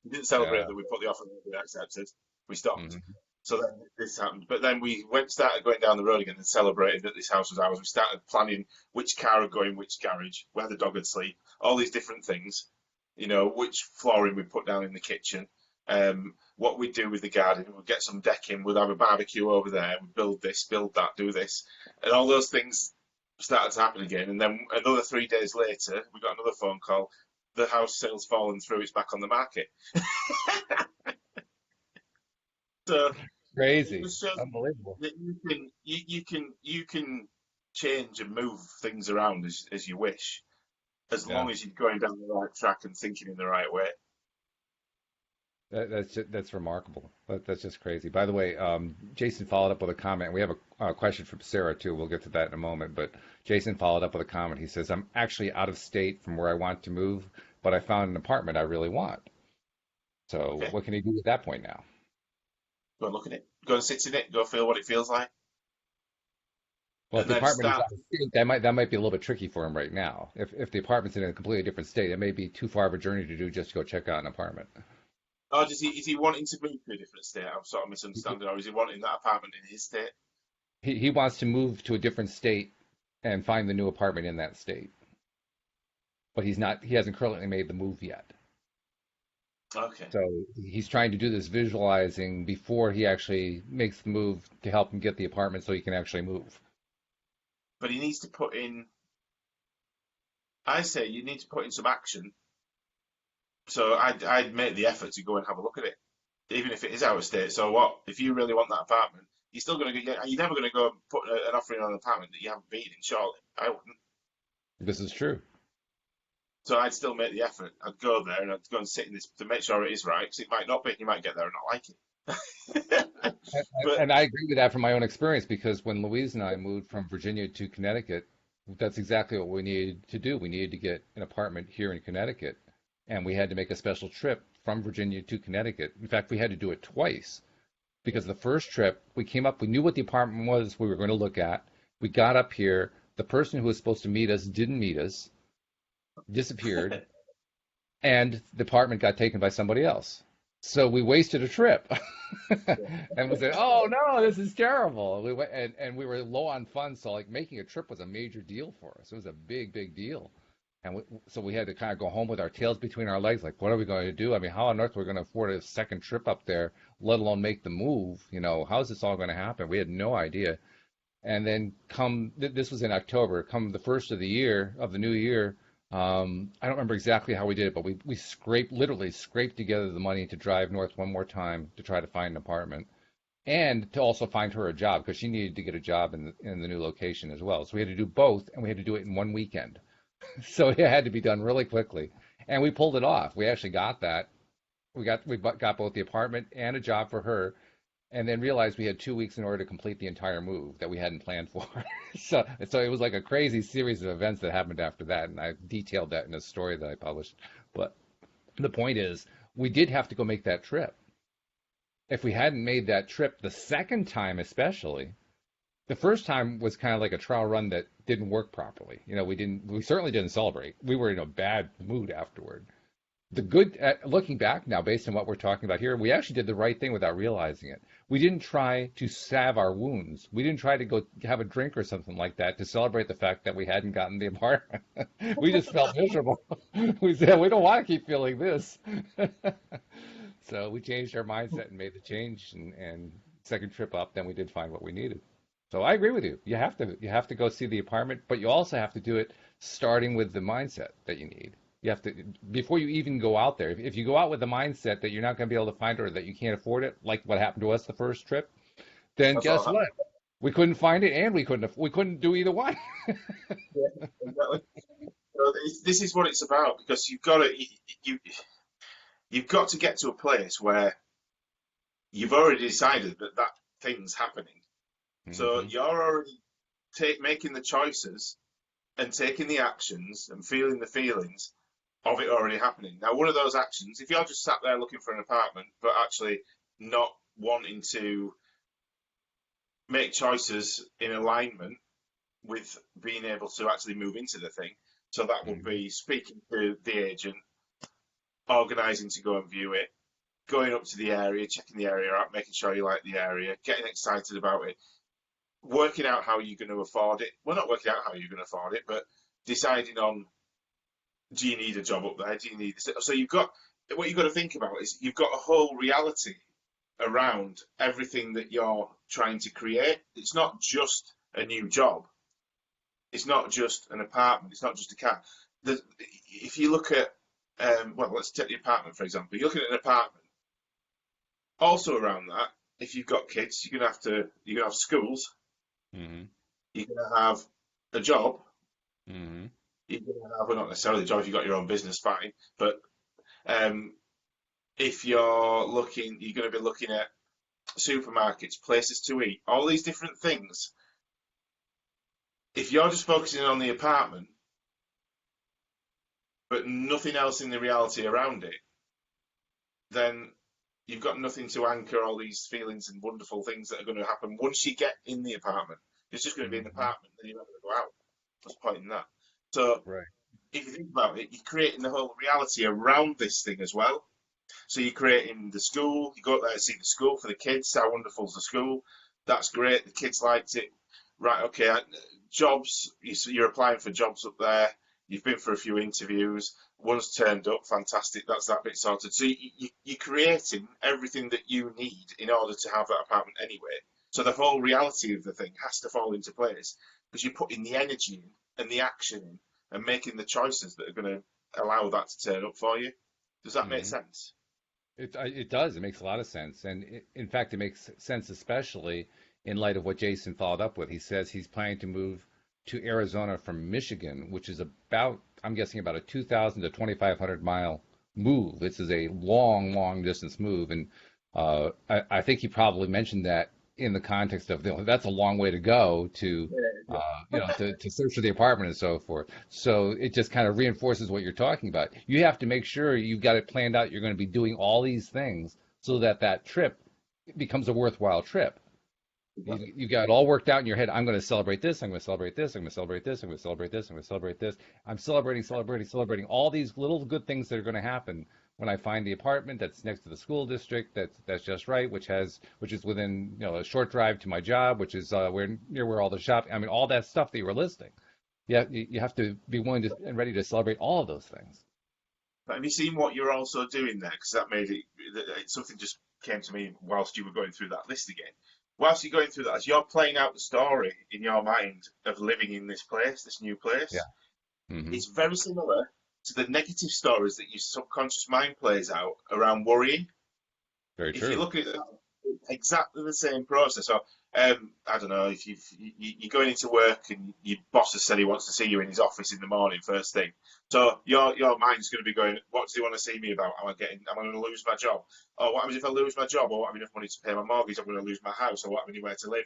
We didn't celebrate Yeah. that we put the offer in and we accepted. We stopped. Hmm. So then this happened. But then we started going down the road again and celebrated that this house was ours. We started planning which car would go in which garage, where the dog would sleep, all these different things. Which flooring we put down in the kitchen, what we'd do with the garden. We'd get some decking, we'd have a barbecue over there, we'd build this, build that, do this. And all those things started to happen again. And then another 3 days later, we got another phone call. The house sale's fallen through, it's back on the market. So it Crazy. just shows Unbelievable. that you can change and move things around as you wish, as Yeah. long as you're going down the right track and thinking in the right way. That's remarkable. That's just crazy. By the way, Jason followed up with a comment. We have a question from Sarah too. We'll get to that in a moment. But Jason followed up with a comment. He says, "I'm actually out of state from where I want to move, but I found an apartment I really want. So Okay, what can he do at that point now?" go and look at it, go and sit in it, go feel what it feels like, Well, if and the then apartment is start. out of state, that might be a little bit tricky for him right now. If the apartment's in a completely different state, it may be too far of a journey to do just to go check out an apartment. Or is he wanting to move to a different state? I'm sort of misunderstanding. Or is he wanting that apartment in his state? He wants to move to a different state and find the new apartment in that state, but he hasn't currently made the move yet. Okay, So he's trying to do this visualizing before he actually makes the move to help him get the apartment so he can actually move. but he needs to put in. I say you need to put in some action. So I'd make the effort to go and have a look at it, even if it is out of state. So what? If you really want that apartment, You're still going to go. You're never going to go and put an offer in on an apartment that you haven't been in. Surely, I wouldn't. This is true. So I'd still make the effort. I'd go there and I'd go and sit in this to make sure it is right, because it might not be. You might get there and not like it. And, But and I agree with that from my own experience because when Louise and I moved from Virginia to Connecticut, that's exactly what we needed to do. We needed to get an apartment here in Connecticut, and we had to make a special trip from Virginia to Connecticut. In fact, we had to do it twice because the first trip we came up, we knew what the apartment was we were going to look at. We got up here, the person who was supposed to meet us didn't meet us, disappeared, and the apartment got taken by somebody else. So we wasted a trip. And we said, "Oh no, this is terrible." We went and we were low on funds, so like making a trip was a major deal for us. It was a big, big deal. And so we had to kind of go home with our tails between our legs, like, what are we going to do? I mean, how on earth are we going to afford a second trip up there, let alone make the move? You know, how's this all going to happen? We had no idea. And then this was in October, come the first of the year, of the new year, I don't remember exactly how we did it, but we literally scraped together the money to drive north one more time to try to find an apartment and to also find her a job because she needed to get a job in the new location as well. So we had to do both, and we had to do it in one weekend. So it had to be done really quickly, and we pulled it off. We actually got that. We got both the apartment and a job for her, and then realized we had 2 weeks in order to complete the entire move that we hadn't planned for. So it was like a crazy series of events that happened after that, and I detailed that in a story that I published. But the point is, we did have to go make that trip. If we hadn't made that trip the second time, especially, the first time was kind of like a trial run that didn't work properly. You know, we certainly didn't celebrate. We were in a bad mood afterward. Looking back now, based on what we're talking about here, we actually did the right thing without realizing it. We didn't try to salve our wounds. We didn't try to go have a drink or something like that to celebrate the fact that we hadn't gotten the apartment. We just felt miserable. We said, we don't want to keep feeling this. So we changed our mindset and made the change, and second trip up, then we did find what we needed. So I agree with you. You have to go see the apartment, but you also have to do it starting with the mindset that you need. You have to, before you even go out there, if you go out with the mindset that you're not going to be able to find it or that you can't afford it, like what happened to us the first trip, then that's all guess what? happened. We couldn't find it and we couldn't do either one. Yeah, exactly. So this is what it's about, because you you've got to get to a place where you've already decided that that thing's happening. So Hmm. you're already making the choices and taking the actions and feeling the feelings of it already happening. Now, one of those actions, if you're just sat there looking for an apartment, but actually not wanting to make choices in alignment with being able to actually move into the thing, so that would Hmm. be speaking to the agent, organising to go and view it, going up to the area, checking the area out, making sure you like the area, getting excited about it, working out how you're going to afford it. Well, not working out how you're going to afford it, but deciding on, do you need a job up there? Do you need this? So what you've got to think about is you've got a whole reality around everything that you're trying to create. It's not just a new job. It's not just an apartment. It's not just a car. If you look at, well, let's take the apartment for example. You're looking at an apartment. Also around that, if you've got kids, you're gonna have schools. Hmm. You're gonna have a job. Hmm. You're gonna have, well, not necessarily a job if you've got your own business, fine. But um, if you're going to be looking at supermarkets, places to eat, all these different things. If you're just focusing on the apartment, but nothing else in the reality around it, then you've got nothing to anchor all these feelings and wonderful things that are going to happen once you get in the apartment. It's just going to be an Hmm. apartment, then you're not going to go out. What's the point in that? So Right. if you think about it, you're creating the whole reality around this thing as well. So you're creating the school, you go up there to see the school for the kids, how wonderful's the school. That's great, the kids liked it. Right, okay, jobs, you're applying for jobs up there, you've been for a few interviews, one's turned up, fantastic, that's that bit sorted. So you're creating everything that you need in order to have that apartment anyway. So the whole reality of the thing has to fall into place because you're putting the energy in and the action in and making the choices that are going to allow that to turn up for you. Does that make Hmm. sense? It does. It makes a lot of sense, and in fact, it makes sense especially in light of what Jason followed up with. He says he's planning to move to Arizona from Michigan, which is about, I'm guessing, about a 2,000 to 2,500 mile move. This is a long, long distance move. And I think he probably mentioned that in the context of, that's a long way to go to, to search for the apartment and so forth. So it just kind of reinforces what you're talking about. You have to make sure you've got it planned out. You're going to be doing all these things so that that trip becomes a worthwhile trip. You got it all worked out in your head. I'm going to celebrate this. I'm going to celebrate this. I'm going to celebrate this. I'm going to celebrate this. I'm going to celebrate this. I'm celebrating all these little good things that are going to happen when I find the apartment that's next to the school district that's just right, which is within a short drive to my job, which is near where all the shop. I mean, all that stuff that you were listing. Yeah, you have to be willing to and ready to celebrate all of those things. But have you seen what you're also doing there? Because that made it, something just came to me whilst you were going through that list again. Whilst you're going through that, as you're playing out the story in your mind of living in this place, this new place, Yeah. Hmm. it's very similar to the negative stories that your subconscious mind plays out around worrying. Very If you true. look at it, exactly the same process. So, I don't know, if you're going into work and your boss has said he wants to see you in his office in the morning first thing. So your mind's going to be going, what does he want to see me about? Am I going to lose my job? Or what happens if I lose my job? Or what happens if I have enough money to pay my mortgage? I'm going to lose my house. Or what happens anywhere to live?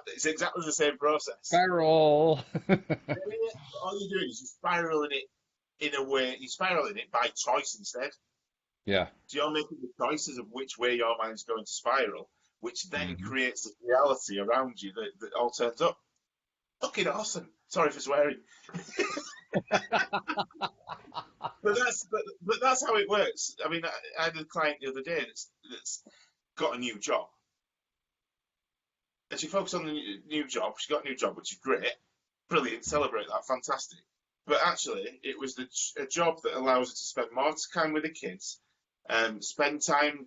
It's exactly the same process. Spiral. All you're doing is you're spiraling it in a way, you're spiraling it by choice instead. Yeah. So you're making the choices of which way your mind's going to spiral, which then Hmm. creates the reality around you that all turns up. Fucking awesome. Sorry for swearing. But that's how it works. I mean, I had a client the other day that's got a new job. And she focused on the new job. She got a new job, which is great. Brilliant. Celebrate that. Fantastic. But actually, it was a job that allows her to spend more time with the kids, spend time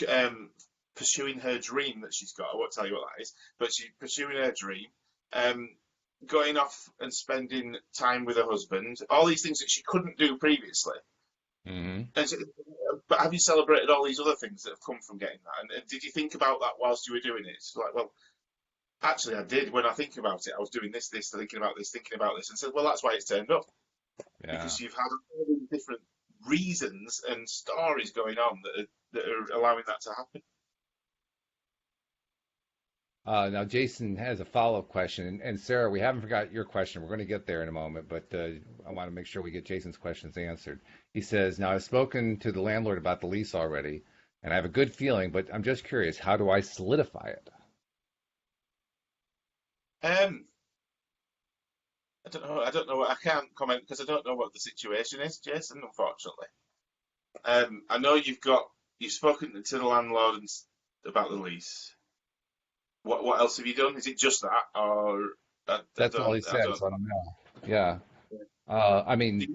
um, pursuing her dream that she's got. I won't tell you what that is, but she's pursuing her dream, um, going off and spending time with her husband, all these things that she couldn't do previously. Hmm. And so, but have you celebrated all these other things that have come from getting that? And did you think about that whilst you were doing it? It's like, well, actually, I did. When I think about it, I was doing this, thinking about this, and said, well, that's why it's turned up Yeah. because you've had all these different reasons and stories going on that are allowing that to happen. Now, Jason has a follow-up question, and Sarah, we haven't forgot your question. We're going to get there in a moment, but I want to make sure we get Jason's questions answered. He says, "Now I've spoken to the landlord about the lease already, and I have a good feeling, but I'm just curious, how do I solidify it?" Um, I don't know. I don't know. I can't comment because I don't know what the situation is, Jason. Unfortunately, I know you've spoken to the landlord about the lease. What else have you done? Is it just that, or That's all he I said, don't. so I don't know. Yeah. I mean, You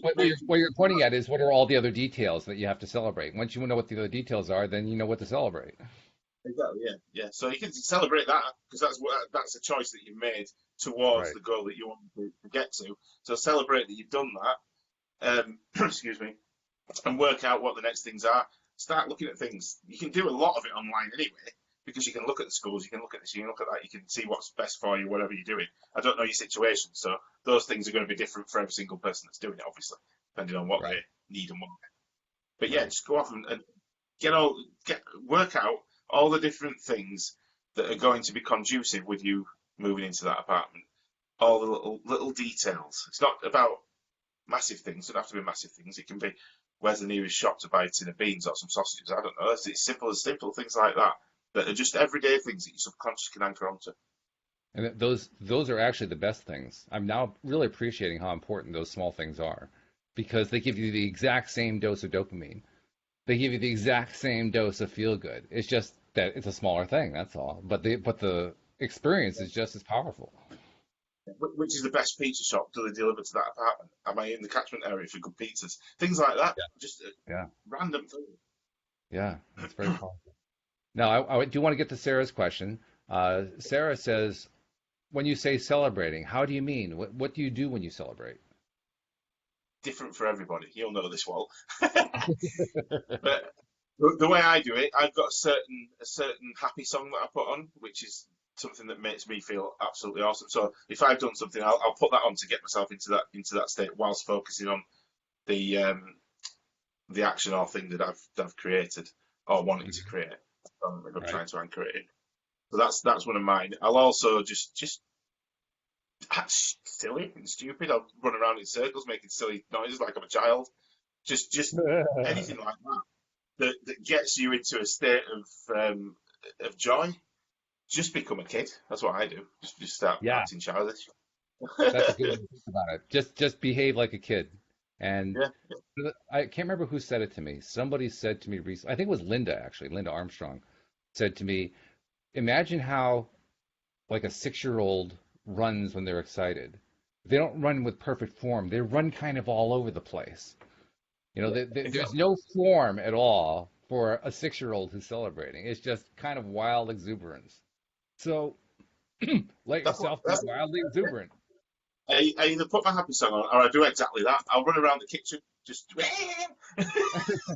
already what you're pointing at is what are all the other details that you have to celebrate. Once you know what the other details are, then you know what to celebrate. exactly, yeah, yeah. So you can celebrate that because that's a choice that you've made towards Right. the goal that you want to get to. So celebrate that you've done that. Excuse me, and work out what the next things are. Start looking at things. You can do a lot of it online anyway because you can look at the schools, you can look at this, you can look at that, you can see what's best for you, whatever you're doing. I don't know your situation, so those things are going to be different for every single person that's doing it, obviously, depending on what Right. they need and want. But yeah, Right. just go off and work out all the different things that are going to be conducive with you moving into that apartment. All the little details. It's not about massive things. It doesn't have to be massive things. It can be where's the nearest shop to buy a tin of beans or some sausages. I don't know. It's simple as simple things like that that are just everyday things that your subconscious can anchor onto. And those are actually the best things. I'm now really appreciating how important those small things are because they give you the exact same dose of dopamine. They give you the exact same dose of feel good. It's just that it's a smaller thing, that's all. But the experience is just as powerful. Which is the best pizza shop? Do they deliver to that apartment? Am I in the catchment area for good pizzas? Things like that. Just Yeah. random things. Yeah, that's very powerful. Now, I do want to get to Sarah's question. Sarah says, when you say celebrating, how do you mean? What do you do when you celebrate? Different for everybody. You'll know this, Walt. but The way I do it, I've got a certain happy song that I put on, which is something that makes me feel absolutely awesome. So if I've done something, I'll put that on to get myself into that state whilst focusing on the um, the action or thing that I've created or wanting to Mhm. create. If I'm Right. trying to anchor it in. So that's one of mine. I'll also just that's silly and stupid. I'll run around in circles making silly noises like I'm a child. Just anything like that gets you into a state of joy. Just become a kid. That's what I do. Just start Yeah, acting childish. that's a good way to think about it. Just behave like a kid. And Yeah, I can't remember who said it to me. Somebody said to me recently, I think it was Linda actually, Linda Armstrong said to me, imagine how like a 6-year-old runs when they're excited. They don't run with perfect form. They run kind of all over the place. yeah, There's exactly. no form at all for a 6-year-old who's celebrating. It's just kind of wild exuberance. So let That's what. yourself be That's wildly exuberant. I either put my happy song on or I do exactly that. I'll run around the kitchen, just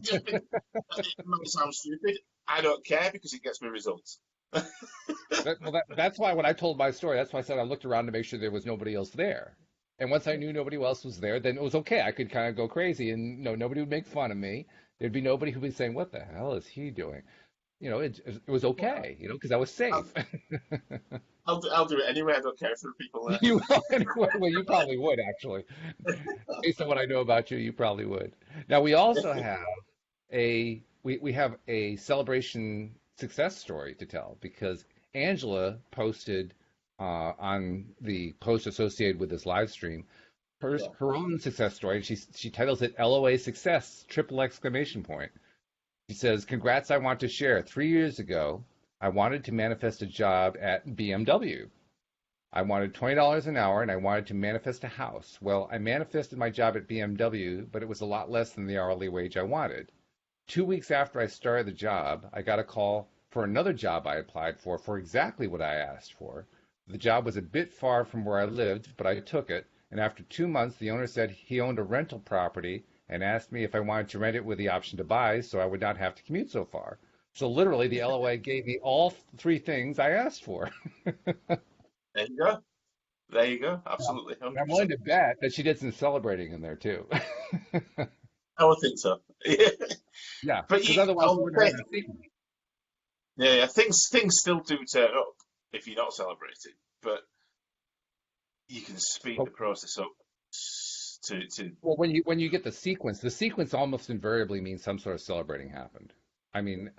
just be, it might sound stupid. I don't care because it gets me results. That's why when I told my story, that's why I said I looked around to make sure there was nobody else there. And once I knew nobody else was there, then it was okay. I could kind of go crazy, and nobody would make fun of me. There'd be nobody who'd be saying, "What the hell is he doing?" It was okay, because I was I'll, safe. I'll do it anyway. I don't care if there are people there. You anyway, well, you probably would actually, based on what I know about you, you probably would. Now we have a celebration success story to tell because Angela posted on the post associated with this live stream Yeah. her own success story. She titles it LOA Success triple exclamation point. She says, "Congrats! I want to share. 3 years ago, I wanted to manifest a job at BMW. I wanted $20 an hour and I wanted to manifest a house. Well, I manifested my job at BMW, but it was a lot less than the hourly wage I wanted. 2 weeks after I started the job, I got a call for another job I applied for exactly what I asked for. The job was a bit far from where I lived, but I took it. And after 2 months, the owner said he owned a rental property and asked me if I wanted to rent it with the option to buy so I would not have to commute so far. So literally, the LOA gave me all three things I asked for." There you go. There you go. Yeah. Absolutely, And I'm willing 100%. to bet that she did some celebrating in there too. I would think so. Yeah, But because otherwise we wouldn't have that sequence. yeah, things still do turn up if you're not celebrating, but you can speed But the process up to well, when you get the sequence almost invariably means some sort of celebrating happened. I mean,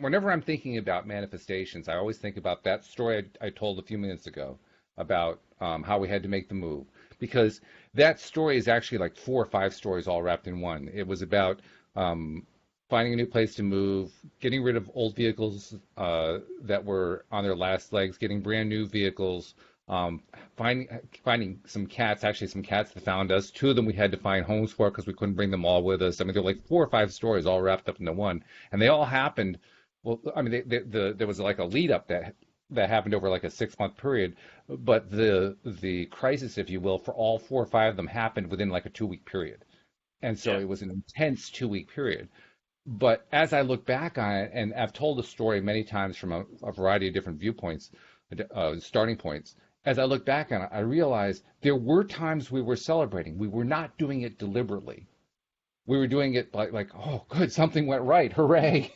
whenever I'm thinking about manifestations, I always think about that story I told a few minutes ago about how we had to make the move because that story is actually like 4 or 5 stories all wrapped in one. It was about um, finding a new place to move, getting rid of old vehicles that were on their last legs, getting brand new vehicles, um, finding finding some cats, actually some cats that found us. Two of them we had to find homes for because we couldn't bring them all with us. I mean, there were like 4 or 5 stories all wrapped up into one, and they all happened. Well, I mean, there was like a lead up that happened over like a 6 month period, but the crisis, if you will, for all 4 or 5 of them happened within like a 2 week period, and so yeah, it was an intense 2 week period. But as I look back on it, and I've told the story many times from a variety of different viewpoints, starting points, as I look back on it, I realize there were times we were celebrating. We were not doing it deliberately. We were doing it like, oh, good, something went right. Hooray.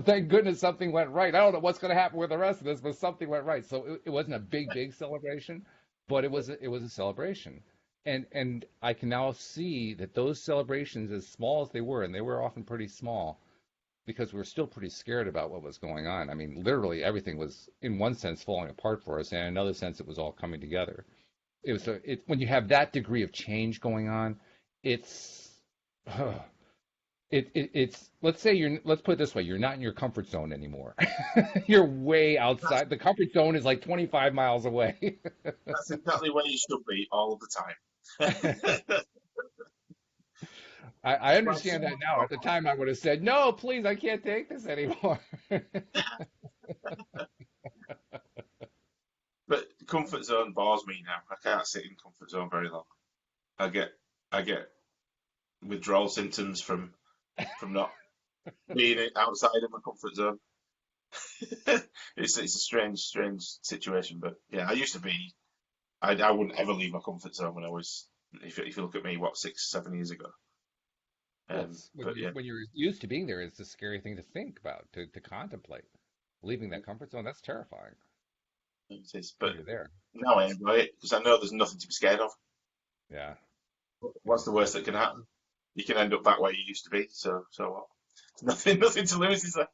Thank goodness something went right. I don't know what's going to happen with the rest of this, but something went right. So it wasn't a big celebration, but it was a celebration. And I can now see that those celebrations, as small as they were, and they were often pretty small, because we were still pretty scared about what was going on. I mean, literally everything was, in one sense, falling apart for us, and in another sense, it was all coming together. When you have that degree of change going on, it's it's let's put it this way, you're not in your comfort zone anymore. You're way that's outside. The comfort zone is like 25 miles away. that's exactly where you should be all of the time. I Like understand that someone, now. At the time, I would have said, "No, please, I can't take this anymore." but comfort zone bores me now. I can't sit in comfort zone very long. I get I get withdrawal symptoms from not. being outside of my comfort zone. It's a strange situation, but yeah, I used to be. I wouldn't ever leave my comfort zone when I was. If you look at me, what 6, 7 years ago. Well, it's But yeah, when you're used to being there, it's a scary thing to think about, to contemplate. Leaving that comfort zone, that's terrifying it is. when But you're there. now I enjoy it because I know there's nothing to be scared of. Yeah. What's the worst that can happen? You can end up back where you used to be. So what? Nothing to lose, is there?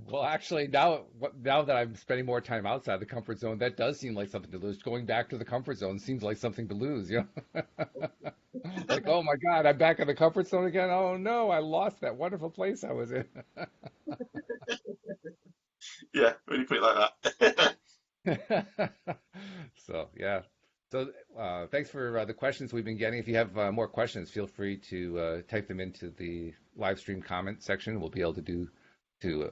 Well, actually, now that I'm spending more time outside the comfort zone, that does seem like something to lose. Going back to the comfort zone seems like something to lose, you know? Like, oh my God, I'm back in the comfort zone again. Oh no, I lost that wonderful place I was in. Yeah, when you put it like that. So, yeah. So, thanks for the questions we've been getting. If you have more questions, feel free to type them into the live stream comment section. We'll be able to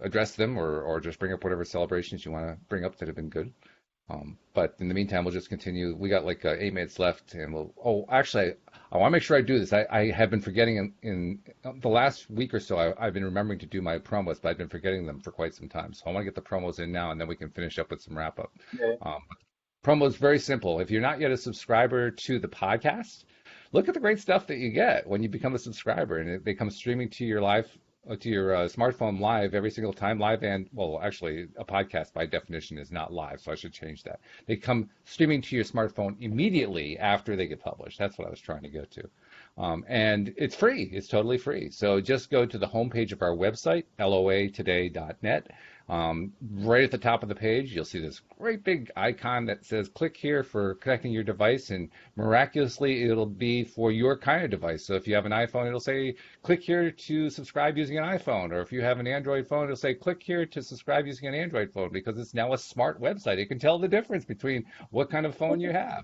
address them or just bring up whatever celebrations you want to bring up that have been good. But in the meantime, we'll just continue. We got like 8 minutes left, and we'll. Oh, actually, I want to make sure I do this. I have been forgetting in the last week or so. I've been remembering to do my promos, but I've been forgetting them for quite some time. So I want to get the promos in now, and then we can finish up with some wrap up. Yeah. Um, Promo is very simple. If you're not yet a subscriber to the podcast, look at the great stuff that you get when you become a subscriber, and they come streaming to your smartphone live every single time. Live and well, actually, a podcast by definition is not live, so I should change that. They come streaming to your smartphone immediately after they get published. That's what I was trying to get to. And it's free. It's totally free. So just go to the homepage of our website, loatoday.net. Right at the top of the page, you'll see this great big icon that says click here for connecting your device, and miraculously it'll be for your kind of device. So if you have an iPhone, it'll say click here to subscribe using an iPhone, or if you have an Android phone, it'll say click here to subscribe using an Android phone, because it's now a smart website. It can tell the difference between what kind of phone you have.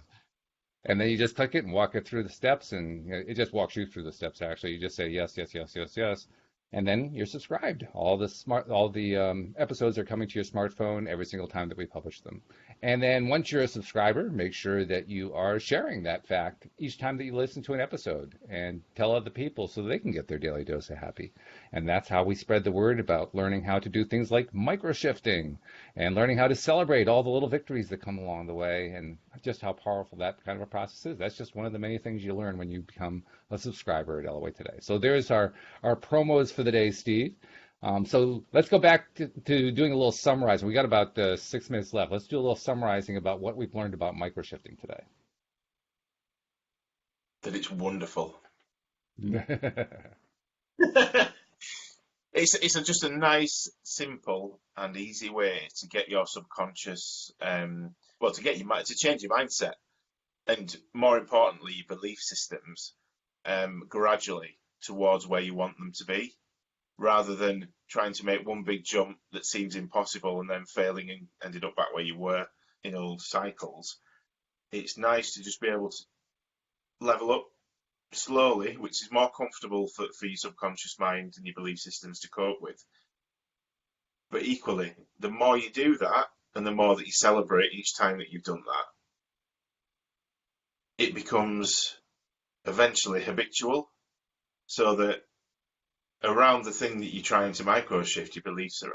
And then you just click it and walk it through the steps, and it just walks you through the steps. Actually, you just say yes, yes, yes, yes, yes, and then you're subscribed. All the episodes are coming to your smartphone every single time that we publish them. And then once you're a subscriber, make sure that you are sharing that fact each time that you listen to an episode, and tell other people so they can get their daily dose of happy. And that's how we spread the word about learning how to do things like microshifting, and learning how to celebrate all the little victories that come along the way, and just how powerful that kind of a process is. That's just one of the many things you learn when you become a subscriber at LOA Today. So there's our promos for the day, Steve. So let's go back to doing a little summarizing. We got about 6 minutes left. Let's do a little summarizing about what we've learned about microshifting today. That it's wonderful. Yeah. It's just a nice, simple, and easy way to get your subconscious, to change your mindset, and more importantly, your belief systems, gradually towards where you want them to be, rather than trying to make one big jump that seems impossible and then failing and ended up back where you were in old cycles. It's nice to just be able to level up slowly, which is more comfortable for your subconscious mind and your belief systems to cope with. But equally, the more you do that, and the more that you celebrate each time that you've done that, it becomes eventually habitual, so that around the thing that you're trying to microshift your beliefs around,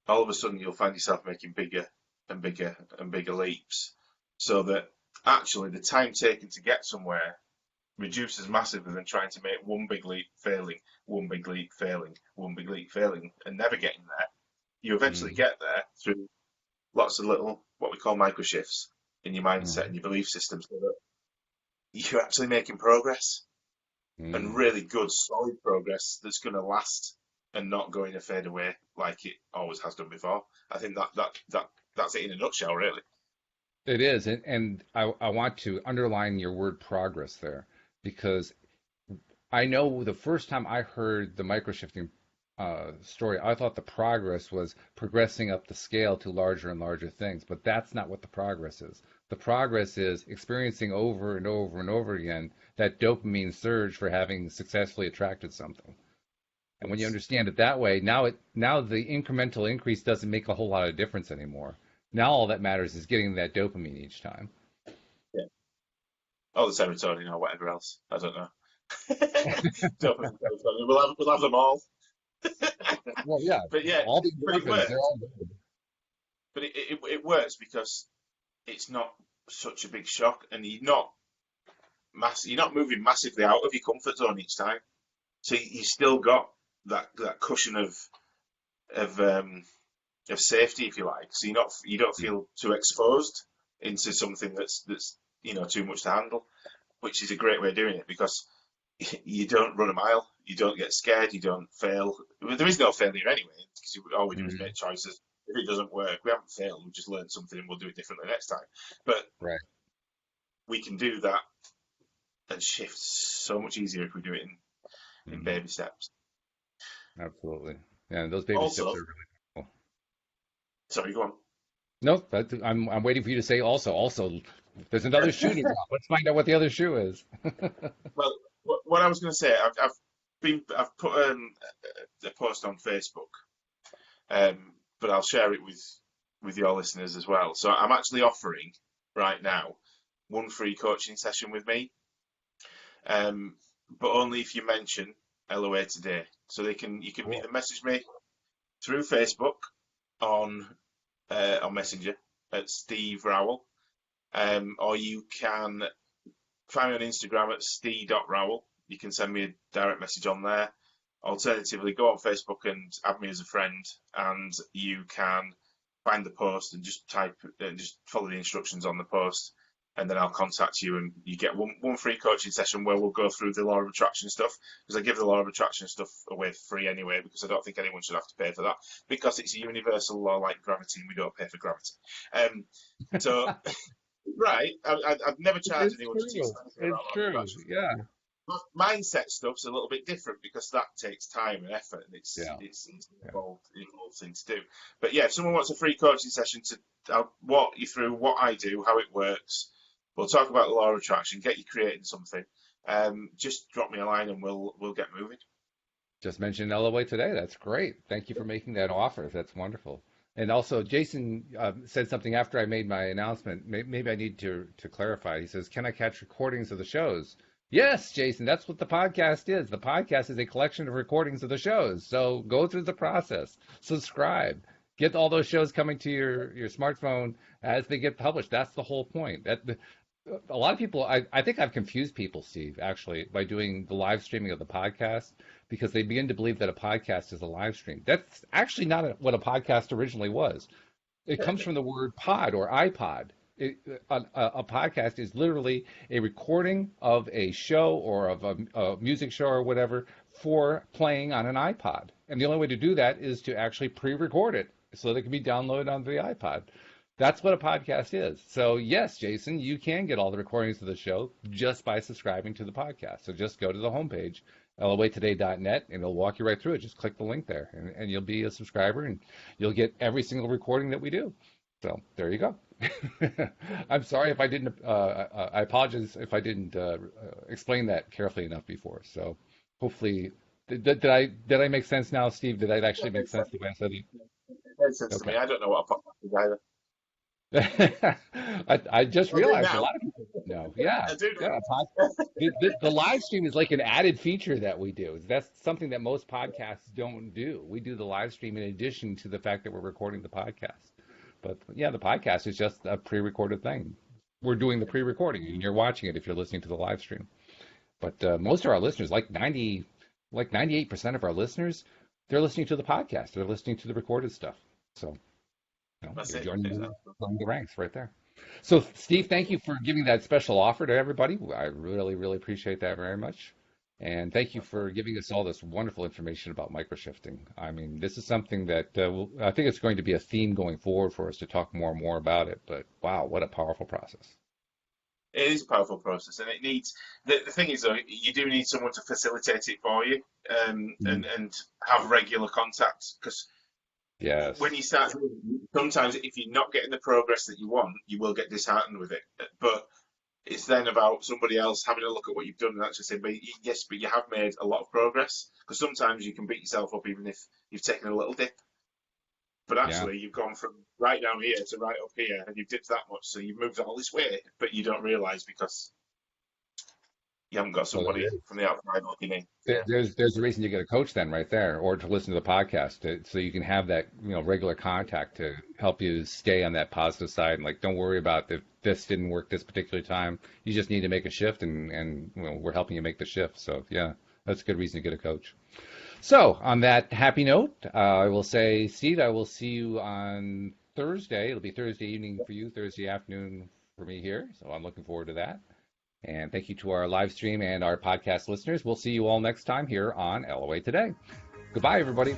all of a sudden you'll find yourself making bigger and bigger and bigger leaps, so that actually the time taken to get somewhere reduces massively than trying to make one big leap failing, one big leap failing, one big leap failing, and never getting there. You eventually get there through lots of little, what we call microshifts in your mindset and your belief system, so that you're actually making progress, and really good, solid progress that's going to last and not going to fade away like it always has done before. I think that's it in a nutshell, really. It is, and I want to underline your word progress there, because I know the first time I heard the microshifting story, I thought the progress was progressing up the scale to larger and larger things, but that's not what the progress is. The progress is experiencing over and over and over again that dopamine surge for having successfully attracted something. And when you understand it that way, now the incremental increase doesn't make a whole lot of difference anymore. Now all that matters is getting that dopamine each time. Yeah. Or the serotonin or whatever else. I don't know. Don't think so. We'll have them all. Well, yeah, But yeah, all the but it orphans, they're works. all good. But it works because it's not such a big shock, and you're not moving massively out of your comfort zone each time. So you still got that cushion of um, of safety, if you like. So you don't feel too exposed into something that's too much to handle, which is a great way of doing it because you don't run a mile, you don't get scared, you don't fail. Well, there is no failure anyway because all we do is Mhm. make choices. If it doesn't work, we haven't failed. We just learned something and we'll do it differently next time. But Right. we can do that and shift so much easier if we do it in Mhm. baby steps. Absolutely. Yeah, those baby steps are Also, really cool. sorry, go on. No, I'm waiting for you to say also, there's another shoe to drop. Let's find out what the other shoe is. Well, what I was going to say, I've put a post on Facebook, but I'll share it with your listeners as well. So I'm actually offering right now one free coaching session with me, um, but only if you mention LOA today. So you can Cool. either message me through Facebook on on Messenger at Steve Rowell, or you can find me on Instagram at steve.rowell. You can send me a direct message on there. Alternatively, go on Facebook and add me as a friend, and you can find the post and just just follow the instructions on the post, and then I'll contact you, and you get one free coaching session where we'll go through the law of attraction stuff, because I give the law of attraction stuff away for free anyway, because I don't think anyone should have to pay for that, because it's a universal law like gravity, and we don't pay for gravity. Um, so Right. I've never charged It's anyone to teach true. them anything It's about law of true. attraction. Yeah. Mindset stuff's a little bit different because that takes time and effort, and Yeah. it's an Yeah. involved thing to do. But yeah, if someone wants a free coaching session I'll walk you through what I do, how it works. We'll talk about the law of attraction, get you creating something. Just drop me a line and we'll get moving. Just mentioned LOA today. That's great. Thank you for making that offer. That's wonderful. And also, Jason said something after I made my announcement. Maybe I need to clarify. He says, "Can I catch recordings of the shows?" Yes, Jason. That's what the podcast is. The podcast is a collection of recordings of the shows. So go through the process. Subscribe. Get all those shows coming to your smartphone as they get published. That's the whole point. A lot of people, I think I've confused people, Steve, actually, by doing the live streaming of the podcast because they begin to believe that a podcast is a live stream. That's actually not what a podcast originally was. It comes from the word pod or iPod. A podcast is literally a recording of a show or of a music show or whatever for playing on an iPod. And the only way to do that is to actually pre-record it so that it can be downloaded onto the iPod. That's what a podcast is. So, yes, Jason, you can get all the recordings of the show just by subscribing to the podcast. So just go to the homepage, loatoday.net, and it'll walk you right through it. Just click the link there, and you'll be a subscriber, and you'll get every single recording that we do. So there you go. I'm sorry if I didn't. I apologize if I didn't explain that carefully enough before. So hopefully, did I make sense now, Steve? Did that actually make sense the way I said it? Makes sense to Okay. me. I don't know what a podcast is either. I just I do realized a now. lot of people don't know. Yeah, I do yeah. now. The live stream is like an added feature that we do. That's something that most podcasts don't do. We do the live stream in addition to the fact that we're recording the podcast. But yeah, the podcast is just a pre-recorded thing. We're doing the pre-recording, and you're watching it if you're listening to the live stream. But most of our listeners, like 98% of our listeners, they're listening to the podcast. They're listening to the recorded stuff. So. No, That's you're it. Exactly. joining the ranks right there. So, Steve, thank you for giving that special offer to everybody. I really, really appreciate that very much. And thank you for giving us all this wonderful information about microshifting. I mean, this is something that I think it's going to be a theme going forward for us to talk more and more about it. But wow, what a powerful process. It is a powerful process, and it needs. The thing is, though, you do need someone to facilitate it for you, Mm. and have regular contact. Because when Yes. you start, sometimes if you're not getting the progress that you want, you will get disheartened with it. But it's then about somebody else having a look at what you've done and actually saying, but yes, but you have made a lot of progress. Because sometimes you can beat yourself up even if you've taken a little dip. But Yeah. actually, you've gone from right down here to right up here, and you've dipped that much, so you've moved all this way, but you don't realise because you haven't got Well, somebody from the outside looking in. Yeah. there's a reason you get a coach then right there, or to listen to the podcast so you can have that regular contact to help you stay on that positive side. And like, don't worry about if this didn't work this particular time. You just need to make a shift, and we're helping you make the shift. So yeah, that's a good reason to get a coach. So on that happy note, I will say, Steve, I will see you on Thursday. It'll be Thursday evening for you, Thursday afternoon for me here. So I'm looking forward to that. And thank you to our live stream and our podcast listeners. We'll see you all next time here on LOA Today. Goodbye, everybody.